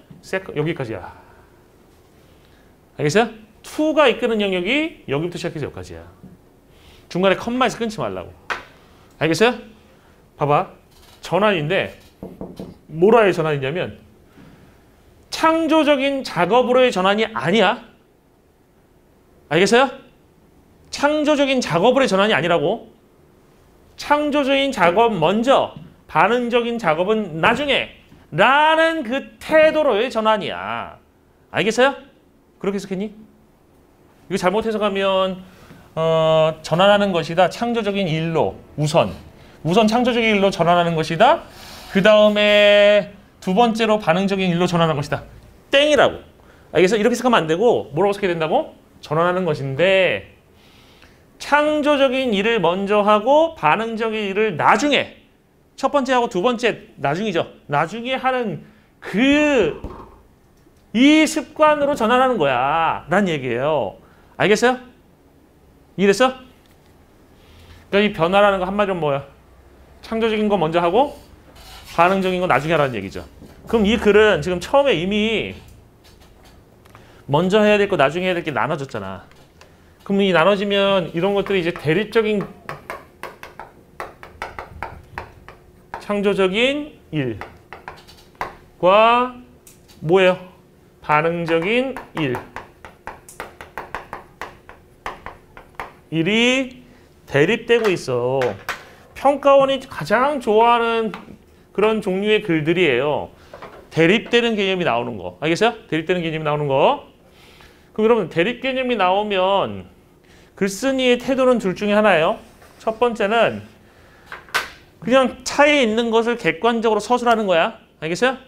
여기까지야. 알겠어요? to가 이끄는 영역이 여기부터 시작해서 여기까지야. 중간에 컴마에서 끊지 말라고. 알겠어요? 봐봐. 전환인데 뭐라의 전환이냐면 창조적인 작업으로의 전환이 아니야. 알겠어요? 창조적인 작업으로의 전환이 아니라고. 창조적인 작업 먼저, 반응적인 작업은 나중에. 라는 그 태도로의 전환이야. 알겠어요? 그렇게 해석했니? 이거 잘못 해석하면 전환하는 것이다. 창조적인 일로 우선 창조적인 일로 전환하는 것이다. 그 다음에 두 번째로 반응적인 일로 전환하는 것이다. 땡이라고. 알겠어? 이렇게 해석하면 안 되고 뭐라고 해석해야 된다고? 전환하는 것인데 창조적인 일을 먼저 하고 반응적인 일을 나중에 첫 번째하고 두 번째 나중이죠. 나중에 하는 이 습관으로 전환하는 거야. 라는 얘기예요. 알겠어요? 이해됐어? 그러니까 이 변화라는 거 한마디로 뭐야? 창조적인 거 먼저 하고 반응적인 거 나중에 하라는 얘기죠. 그럼 이 글은 지금 처음에 이미 먼저 해야 될 거 나중에 해야 될 게 나눠졌잖아. 그럼 이 나눠지면 이런 것들이 이제 대립적인 창조적인 일과 뭐예요? 반응적인 일이 대립되고 있어. 평가원이 가장 좋아하는 그런 종류의 글들이에요. 대립되는 개념이 나오는 거. 알겠어요? 대립되는 개념이 나오는 거. 그럼 여러분 대립 개념이 나오면 글쓴이의 태도는 둘 중에 하나예요. 첫 번째는 그냥 차에 있는 것을 객관적으로 서술하는 거야. 알겠어요?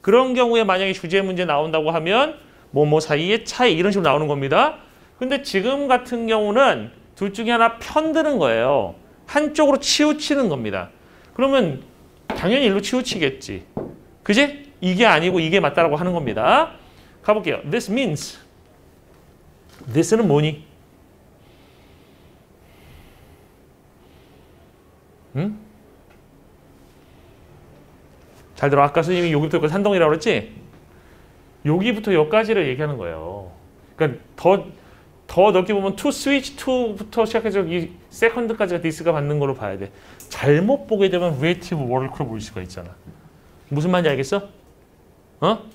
그런 경우에 만약에 주제 문제 나온다고 하면 뭐뭐 사이의 차이 이런 식으로 나오는 겁니다. 근데 지금 같은 경우는 둘 중에 하나 편드는 거예요. 한쪽으로 치우치는 겁니다. 그러면 당연히 일로 치우치겠지. 그지? 이게 아니고 이게 맞다라고 하는 겁니다. 가볼게요. This means. this는 뭐니? 응? 잘 들어. 아까 선생님이 여기부터 여기까지 한덩이라고 그랬지? 여기부터 여기까지를 얘기하는 거예요. 그러니까 더 넓게 보면 to switch to부터 시작해서 이 second까지가 this가 받는 걸로 봐야 돼. 잘못 보게 되면 relative work로 볼 수가 있잖아. 무슨 말인지 알겠어?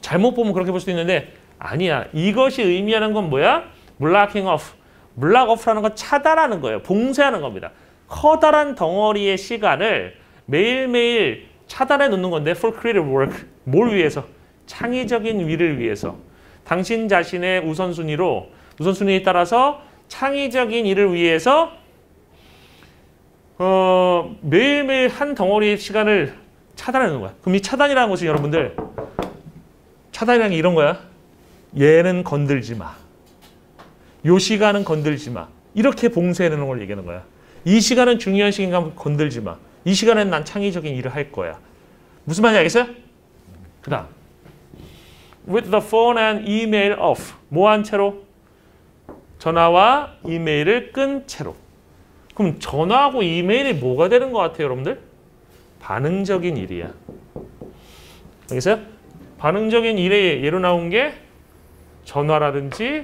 잘못 보면 그렇게 볼 수도 있는데 아니야. 이것이 의미하는 건 뭐야? blocking off. block off라는 건 차단하는 거예요. 봉쇄하는 겁니다. 커다란 덩어리의 시간을 매일매일 차단해 놓는 건데 for creative work. 뭘 위해서? 창의적인 일을 위해서. 당신 자신의 우선순위에 따라서 창의적인 일을 위해서 매일매일 한 덩어리의 시간을 차단해 놓는 거야. 그럼 이 차단이라는 것은 여러분들 차단이라는 게 이런 거야. 얘는 건들지 마. 요 시간은 건들지 마. 이렇게 봉쇄해 놓는 걸 얘기하는 거야. 이 시간은 중요한 시간이니까 건들지 마. 이 시간엔 난 창의적인 일을 할 거야. 무슨 말인지 알겠어요? 그 다음 with the phone and email off. 뭐한 채로? 전화와 이메일을 끈 채로. 그럼 전화하고 이메일이 뭐가 되는 것 같아요, 여러분들? 반응적인 일이야. 알겠어요? 반응적인 일에 예로 나온 게 전화라든지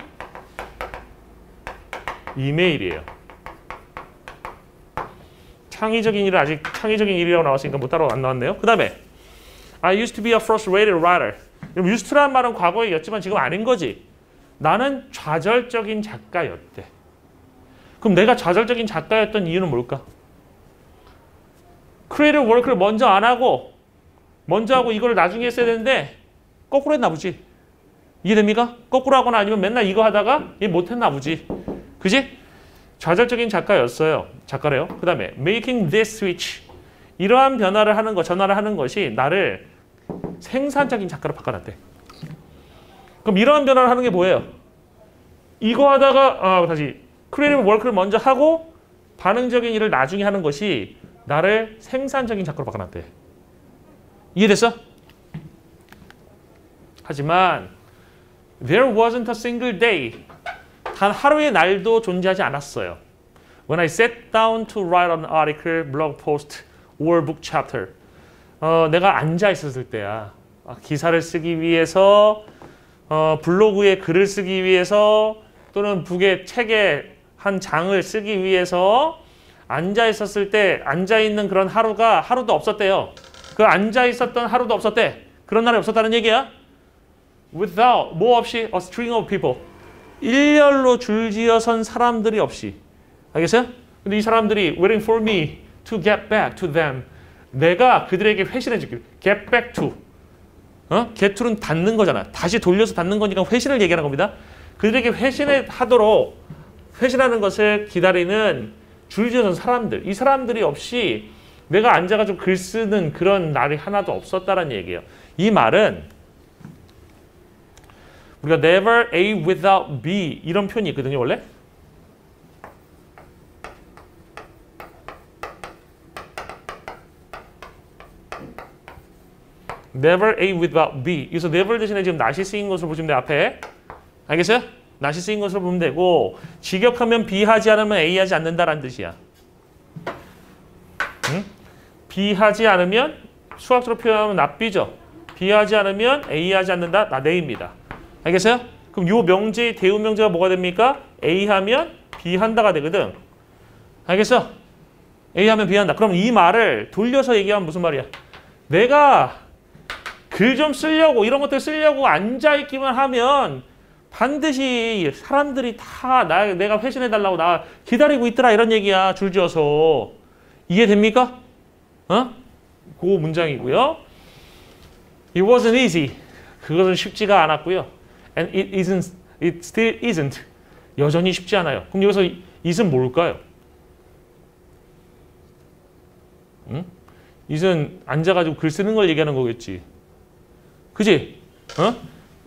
이메일이에요. 창의적인 일은 아직 창의적인 일이라고 나왔으니까 뭐 따로 안 나왔네요. 그 다음에 I used to be a frustrated writer. used라는 말은 과거에였지만 지금 아닌 거지. 나는 좌절적인 작가였대. 그럼 내가 좌절적인 작가였던 이유는 뭘까? 크리에이티브 워크를 먼저 안 하고 먼저 하고 이걸 나중에 했어야 되는데 거꾸로 했나 보지. 이해됩니까? 거꾸로 하거나 아니면 맨날 이거 하다가 얘 못했나 보지. 그지? 좌절적인 작가래요. 그 다음에 making this switch. 이러한 변화를 하는 것, 전화를 하는 것이 나를 생산적인 작가로 바꿔놨대. 그럼 이러한 변화를 하는 게 뭐예요? 이거 하다가 다시 크리에이티브 워크를 먼저 하고 반응적인 일을 나중에 하는 것이 나를 생산적인 작가로 바꿔놨대. 이해됐어? 하지만 there wasn't a single day. 단 하루의 날도 존재하지 않았어요. When I sat down to write an article, blog post, or book chapter. 내가 앉아 있었을 때야. 기사를 쓰기 위해서, 블로그에 글을 쓰기 위해서, 또는 북의 책에 한 장을 쓰기 위해서 앉아 있었을 때 앉아 있는 그런 하루가 하루도 없었대요. 그 앉아 있었던 하루도 없었대. 그런 날이 없었다는 얘기야. Without, 뭐 없이 a string of people. 일렬로 줄지어 선 사람들이 없이. 알겠어요? 근데 이 사람들이 waiting for me to get back to them. 내가 그들에게 회신해 줄게. get back to. get to는 닫는 거잖아. 다시 돌려서 닫는 거니까 회신을 얘기하는 겁니다. 그들에게 회신하는 것을 기다리는 줄지어선 사람들. 이 사람들이 없이 내가 앉아가지고 글 쓰는 그런 날이 하나도 없었다는 얘기예요. 이 말은 우리가 never A without B 이런 표현이 있거든요. 원래. never A without B. 그래서 never 대신에 지금 not이 쓰인 것으로 보시면 돼요. 앞에. 알겠어요? not이 쓰인 것으로 보면 되고 직역하면 B 하지 않으면 A 하지 않는다라는 뜻이야. 응? B 하지 않으면 수학적으로 표현하면 not B죠. B 하지 않으면 A 하지 않는다. not A입니다. 알겠어요? 그럼 요 명제의 대우 명제가 뭐가 됩니까? A 하면 B 한다가 되거든. 알겠어? A 하면 B 한다. 그럼 이 말을 돌려서 얘기하면 무슨 말이야? 내가 글 좀 쓰려고 이런 것들 쓰려고 앉아있기만 하면 반드시 사람들이 다 내가 회신해달라고 나 기다리고 있더라 이런 얘기야. 줄지어서. 이해됩니까? 그 문장이고요. It wasn't easy. 그것은 쉽지가 않았고요. And it still isn't. 여전히 쉽지 않아요. 그럼 여기서 it은 뭘까요? it은 앉아가지고 글 쓰는 걸 얘기하는 거겠지. 그지?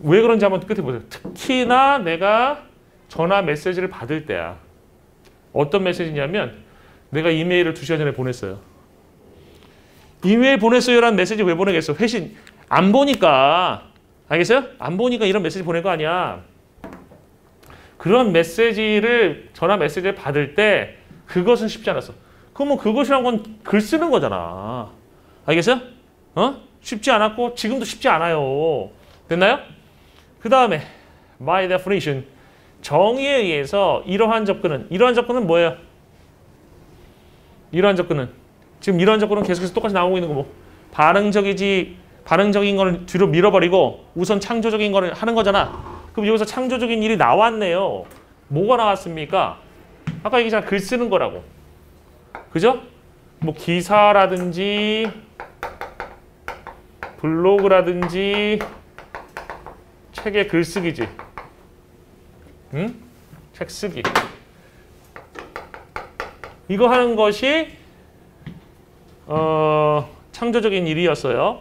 왜 그런지 한번 끝에 보세요. 특히나 내가 전화 메시지를 받을 때야. 어떤 메시지냐면 내가 이메일을 2시간 전에 보냈어요. 이메일 보냈어요라는 메시지 왜 보내겠어? 회신 안 보니까. 알겠어요? 안 보니까 이런 메시지 보낼 거 아니야. 그런 메시지를 전화 메시지를 받을 때 그것은 쉽지 않았어. 그러면 그것이란 건 글 쓰는 거잖아. 알겠어요? 쉽지 않았고 지금도 쉽지 않아요. 됐나요? 그 다음에 by definition 정의에 의해서 이러한 접근은 뭐예요? 이러한 접근은 지금 이러한 접근은 계속해서 똑같이 나오고 있는 거고 반응적인 걸 뒤로 밀어버리고 우선 창조적인 걸 하는 거잖아. 그럼 여기서 창조적인 일이 나왔네요. 뭐가 나왔습니까? 아까 얘기했잖아. 글 쓰는 거라고. 그죠? 뭐 기사라든지 블로그라든지 책에 글쓰기지. 응? 책 쓰기. 이거 하는 것이 창조적인 일이었어요.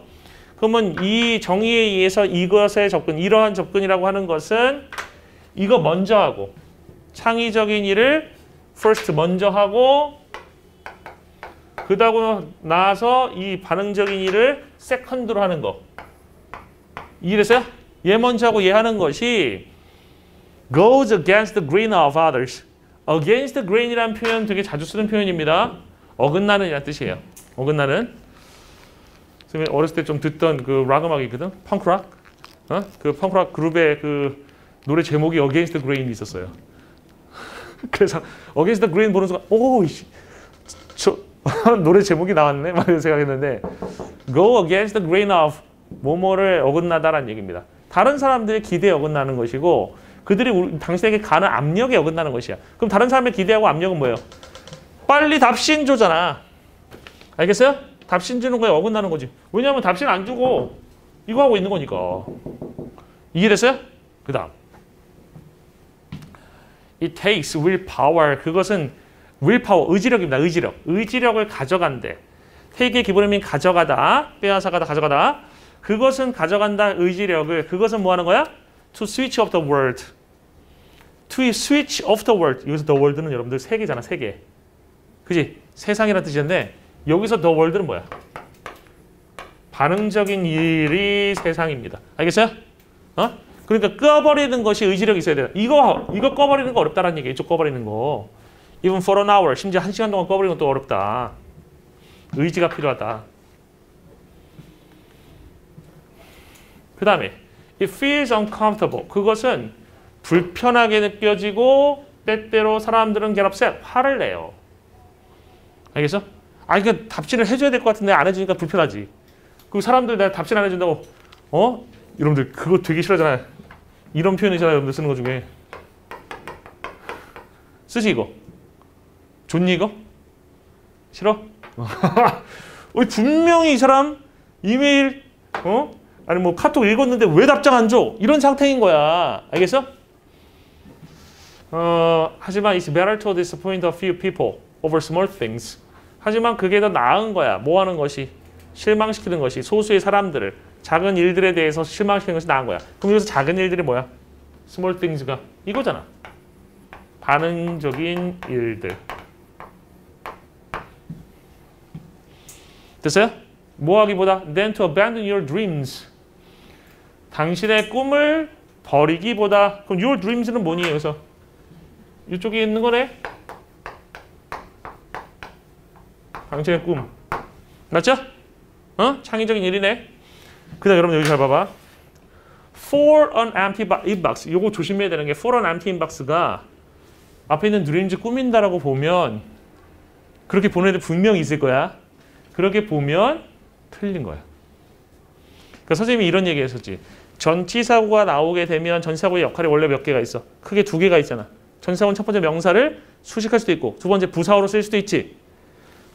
그러면 이 정의에 의해서 이것의 접근, 이러한 접근이라고 하는 것은 이거 먼저 하고 창의적인 일을 first 먼저 하고 그러고 나서 이 반응적인 일을 second로 하는 거. 이해됐어요? 얘 먼저 하고 얘 하는 것이 goes against the grain of others. against the grain이라는 표현 되게 자주 쓰는 표현입니다. 어긋나는 이라는 뜻이에요. 어긋나는. 어렸을 때 좀 듣던 그 락 음악이 있거든. 펑크락. 그 펑크락 그룹의 그 노래 제목이 against the grain이 있었어요. 그래서 against the grain 보는 순간 오, 저 노래 제목이 나왔네. 막 이런 생각했는데 go against the grain of 뭐뭐를 어긋나다라는 얘기입니다. 다른 사람들의 기대에 어긋나는 것이고 그들이 당신에게 가는 압력에 어긋나는 것이야. 그럼 다른 사람의 기대하고 압력은 뭐예요? 빨리 답신 줘잖아. 알겠어요? 답신 주는 거에 어긋나는 거지. 왜냐하면 답신 안 주고 이거 하고 있는 거니까. 이해됐어요? 그 다음 It takes willpower. 그것은 willpower, 의지력입니다. 의지력을 가져간대. take의 기본 의미는 가져가다, 빼앗아가다, 가져가다. 그것은 가져간다, 의지력을. 그것은 뭐 하는 거야? To switch off the world. To switch off the world. 여기서 the world는 여러분들 세계잖아, 세계. 그지? 세상이라는 뜻인데 여기서 the world는 뭐야? 반응적인 일이 세상입니다. 알겠어요? 그러니까 꺼버리는 것이 의지력이 있어야 돼요. 이거 꺼버리는 거 어렵다라는 얘기예요. 이쪽 꺼버리는 거. Even for an hour. 심지어 1시간 동안 꺼버리는 것도 어렵다. 의지가 필요하다. 그 다음에 It feels uncomfortable. 그것은 불편하게 느껴지고 때때로 사람들은 get upset. 화를 내요. 알겠어? 그러니까 답신을 해줘야 될 것 같은데 안 해주니까 불편하지. 그리고 사람들 내가 답신 안 해준다고 여러분들 그거 되게 싫어하잖아요. 이런 표현이잖아요. 여러분들 쓰는 거 중에. 쓰지 이거? 좋니 이거? 싫어? 분명히 이 사람 이메일 아니 뭐 카톡 읽었는데 왜 답장 안 줘? 이런 상태인 거야. 알겠어? 하지만 it's better to disappoint a few people over small things. 하지만 그게 더 나은 거야. 뭐 하는 것이? 실망시키는 것이 소수의 사람들을 작은 일들에 대해서 실망시키는 것이 나은 거야. 그럼 여기서 작은 일들이 뭐야? small things가 이거잖아. 반응적인 일들. 됐어요? 뭐 하기보다 than to abandon your dreams. 당신의 꿈을 버리기보다. 그럼 your dreams는 뭐니 여기서? 이쪽에 있는 거네? 당신의 꿈. 맞죠? 창의적인 일이네. 그 다음 여러분 여기 잘 봐봐. For an empty inbox. 요거 조심해야 되는 게 for an empty inbox가 앞에 있는 dreams 꾸민다라고 보면 그렇게 보는 애들 분명히 있을 거야. 그렇게 보면 틀린 거야. 그러니까 선생님이 이런 얘기 했었지. 전치사구가 나오게 되면 전치사구의 역할이 원래 몇 개가 있어? 크게 두 개가 있잖아. 전치사구는 첫 번째 명사를 수식할 수도 있고 두 번째 부사어로 쓸 수도 있지.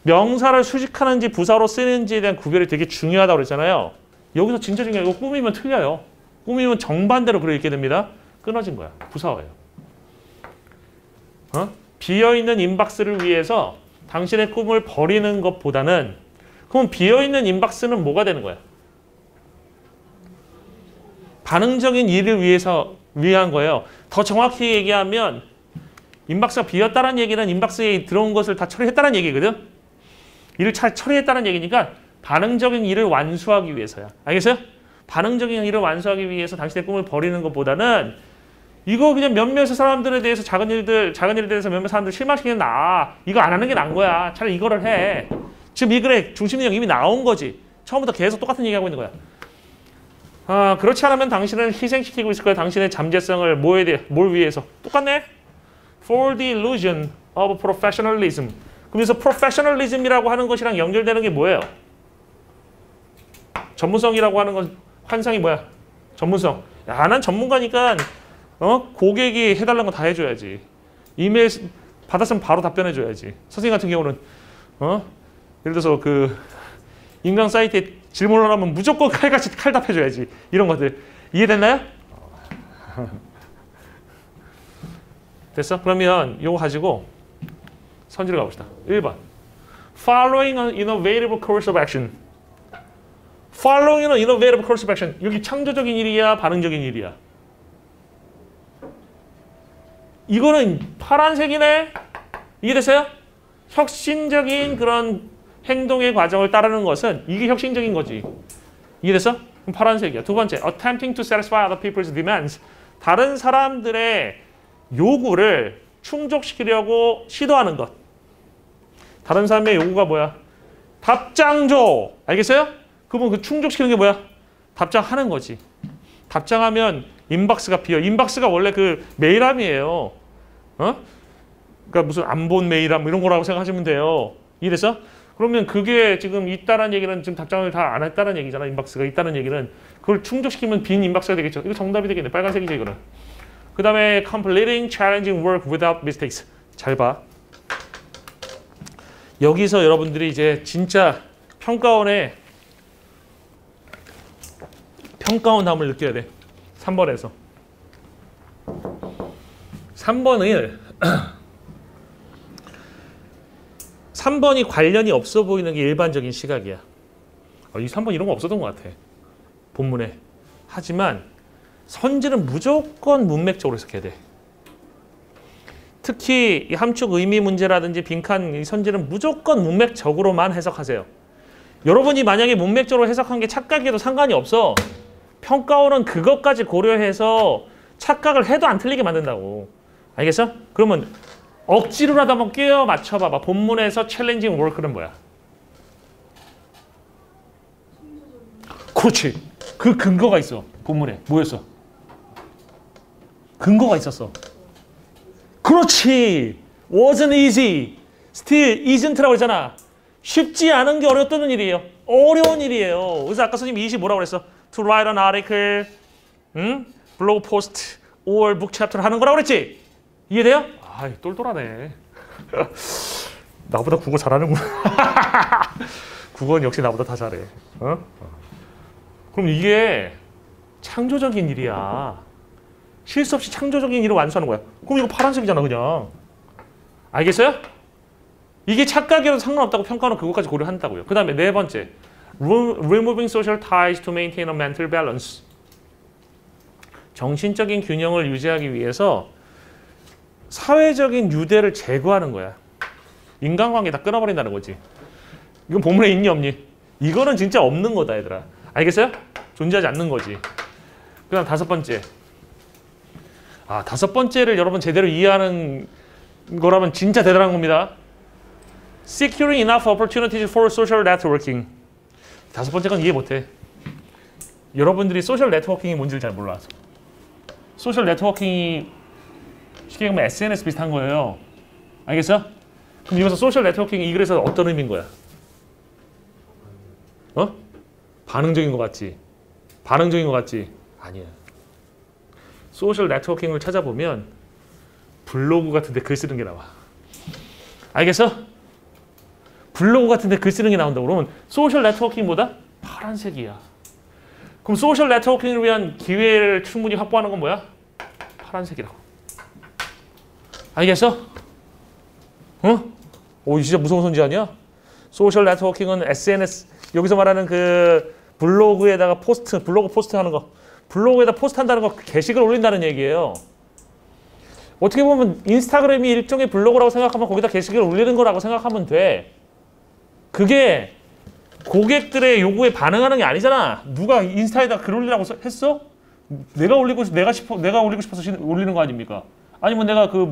명사를 수식하는지 부사어로 쓰는지에 대한 구별이 되게 중요하다고 그랬잖아요. 여기서 진짜 중요해요. 이거 꾸미면 틀려요. 꾸미면 정반대로 그렇게 읽게 됩니다. 끊어진 거야. 부사어예요. 비어있는 인박스를 위해서 당신의 꿈을 버리는 것보다는 그럼 비어있는 인박스는 뭐가 되는 거야? 반응적인 일을 위한 거예요. 더 정확히 얘기하면 인박스가 비었다는 얘기는 인박스에 들어온 것을 다 처리했다는 얘기거든. 일을 잘 처리했다는 얘기니까 반응적인 일을 완수하기 위해서야. 알겠어요? 반응적인 일을 완수하기 위해서 당신의 꿈을 버리는 것보다는 이거 그냥 몇몇 사람들에 대해서 작은 일들에 대해서 몇몇 사람들 실망시키는 이거 안 하는 게 나은 거야. 차라리 이거를 해. 지금 이 글의 중심력 이미 나온 거지. 처음부터 계속 똑같은 얘기하고 있는 거야. 그렇지 않으면 당신은 희생시키고 있을 거야. 당신의 잠재성을 뭘 위해서? 똑같네. For the illusion of professionalism. 그래서 professionalism이라고 하는 것이랑 연결되는 게 뭐예요? 전문성이라고 하는 건 환상이 뭐야? 전문성. 야, 난 전문가니까 고객이 해달라는 거 다 해줘야지. 이메일 받았으면 바로 답변해줘야지. 선생님 같은 경우는 예를 들어서 그 인강 사이트에 질문을 하면 무조건 칼같이 칼답해줘야지. 이런 것들 이해됐나요? 됐어? 그러면 이거 가지고 선지를 가봅시다. 1번 Following an innovative course of action. Following an innovative course of action. 여기 창조적인 일이야? 반응적인 일이야? 이거는 파란색이네? 이해됐어요? 혁신적인 그런 행동의 과정을 따르는 것은 이게 혁신적인 거지. 이해됐어? 그럼 파란색이야. 두 번째, attempting to satisfy other people's demands. 다른 사람들의 요구를 충족시키려고 시도하는 것. 다른 사람의 요구가 뭐야? 답장 줘. 알겠어요? 그러면 그 충족시키는 게 뭐야? 답장하는 거지. 답장하면 인박스가 비어. 인박스가 원래 그 메일함이에요. 그러니까 무슨 안 본 메일함 이런 거라고 생각하시면 돼요. 이해됐어? 그러면 그게 지금 있다는 얘기는 지금 답장을 다 안 했다는 얘기잖아. 인박스가 있다는 얘기는. 그걸 충족시키면 빈 인박스가 되겠죠. 이거 정답이 되겠네. 빨간색이죠 이거는. 그 다음에 completing challenging work without mistakes. 잘 봐. 여기서 여러분들이 이제 진짜 평가원의 평가원함을 느껴야 돼. 3번에서. 3번이 관련이 없어 보이는 게 일반적인 시각이야. 이 3번 이런 거 없었던 것 같아. 본문에. 하지만 선지는 무조건 문맥적으로 해석해야 돼. 특히 이 함축 의미 문제라든지 빈칸 이 선지는 무조건 문맥적으로만 해석하세요. 여러분이 만약에 문맥적으로 해석한 게 착각해도 상관이 없어. 평가원은 그것까지 고려해서 착각을 해도 안 틀리게 만든다고. 알겠어? 그러면 억지로라도 한번 끼워 맞춰봐봐. 본문에서 챌린징 워크는 뭐야? 그렇지. 그 근거가 있어. 본문에. 뭐였어? 근거가 있었어. 그렇지. Wasn't easy. Still isn't라고 그랬잖아. 쉽지 않은 게 어려웠던 일이에요. 어려운 일이에요. 그래서 아까 선생님 20 뭐라고 그랬어? To write an article, blog post, or book chapter 하는 거라고 그랬지? 이해돼요? 아이, 똘똘하네. 나보다 국어 잘하는구나. 국어는 역시 나보다 다 잘해. 그럼 이게 창조적인 일이야. 실수 없이 창조적인 일을 완수하는 거야. 그럼 이거 파란색이잖아 그냥. 알겠어요? 이게 착각이라도 상관없다고 평가는 그것까지 고려한다고요. 그 다음에 네 번째. Removing social ties to maintain a mental balance. 정신적인 균형을 유지하기 위해서 사회적인 유대를 제거하는 거야. 인간관계 다 끊어버린다는 거지. 이건 본문에 있니 없니? 이거는 진짜 없는 거다 얘들아. 알겠어요? 존재하지 않는 거지. 그 다음 다섯 번째. 다섯 번째를 여러분 제대로 이해하는 거라면 진짜 대단한 겁니다. Securing enough opportunities for social networking. 다섯 번째 건 이해 못해. 여러분들이 소셜 네트워킹이 뭔지를 잘 몰라서. 소셜 네트워킹이 쉽게 얘기하면 SNS 비슷한 거예요. 알겠어? 그럼 여기서 소셜 네트워킹이 그래서 어떤 의미인 거야? 반응적인 것 같지? 반응적인 것 같지? 아니야. 소셜 네트워킹을 찾아보면 블로그 같은 데 글 쓰는 게 나와. 알겠어? 블로그 같은 데 글 쓰는 게 나온다고 그러면 소셜 네트워킹보다 파란색이야. 그럼 소셜 네트워킹을 위한 기회를 충분히 확보하는 건 뭐야? 파란색이라고. 알겠어? 오, 진짜 무서운 선지 아니야? 소셜 네트워킹은 SNS, 여기서 말하는 그 블로그에다가 블로그 포스트 하는 거, 블로그에다 포스트 한다는 거, 게시글 올린다는 얘기예요. 어떻게 보면 인스타그램이 일종의 블로그라고 생각하면 거기다 게시글 올리는 거라고 생각하면 돼. 그게 고객들의 요구에 반응하는 게 아니잖아. 누가 인스타에다 글 올리라고 했어? 내가 올리고 싶어서 올리는 거 아닙니까? 아니면 내가 그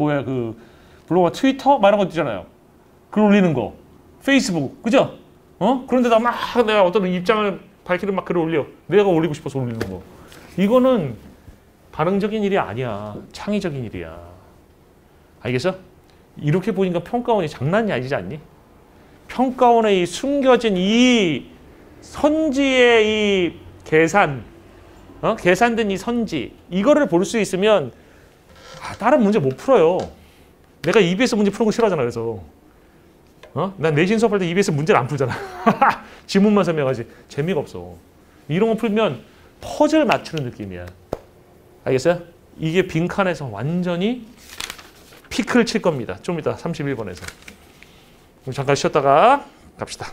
블로그가 트위터? 막 이런 거 있잖아요. 글 올리는 거. 페이스북. 그죠? 그런데다 막 내가 어떤 입장을 밝히는 막 글을 올려. 내가 올리고 싶어서 올리는 거. 이거는 반응적인 일이 아니야. 창의적인 일이야. 알겠어? 이렇게 보니까 평가원이 장난이 아니지 않니? 평가원의 이 숨겨진 이 선지의 이 계산된 이 선지, 이거를 볼 수 있으면 다른 문제 못 풀어요. 내가 EBS 문제 푸는 거 싫어하잖아. 그래서 난 내신 수업할 때 EBS 문제를 안 풀잖아. 지문만 설명하지. 재미가 없어. 이런 거 풀면 퍼즐 맞추는 느낌이야. 알겠어요? 이게 빈칸에서 완전히 피크를 칠 겁니다. 좀 이따 31번에서. 잠깐 쉬었다가 갑시다.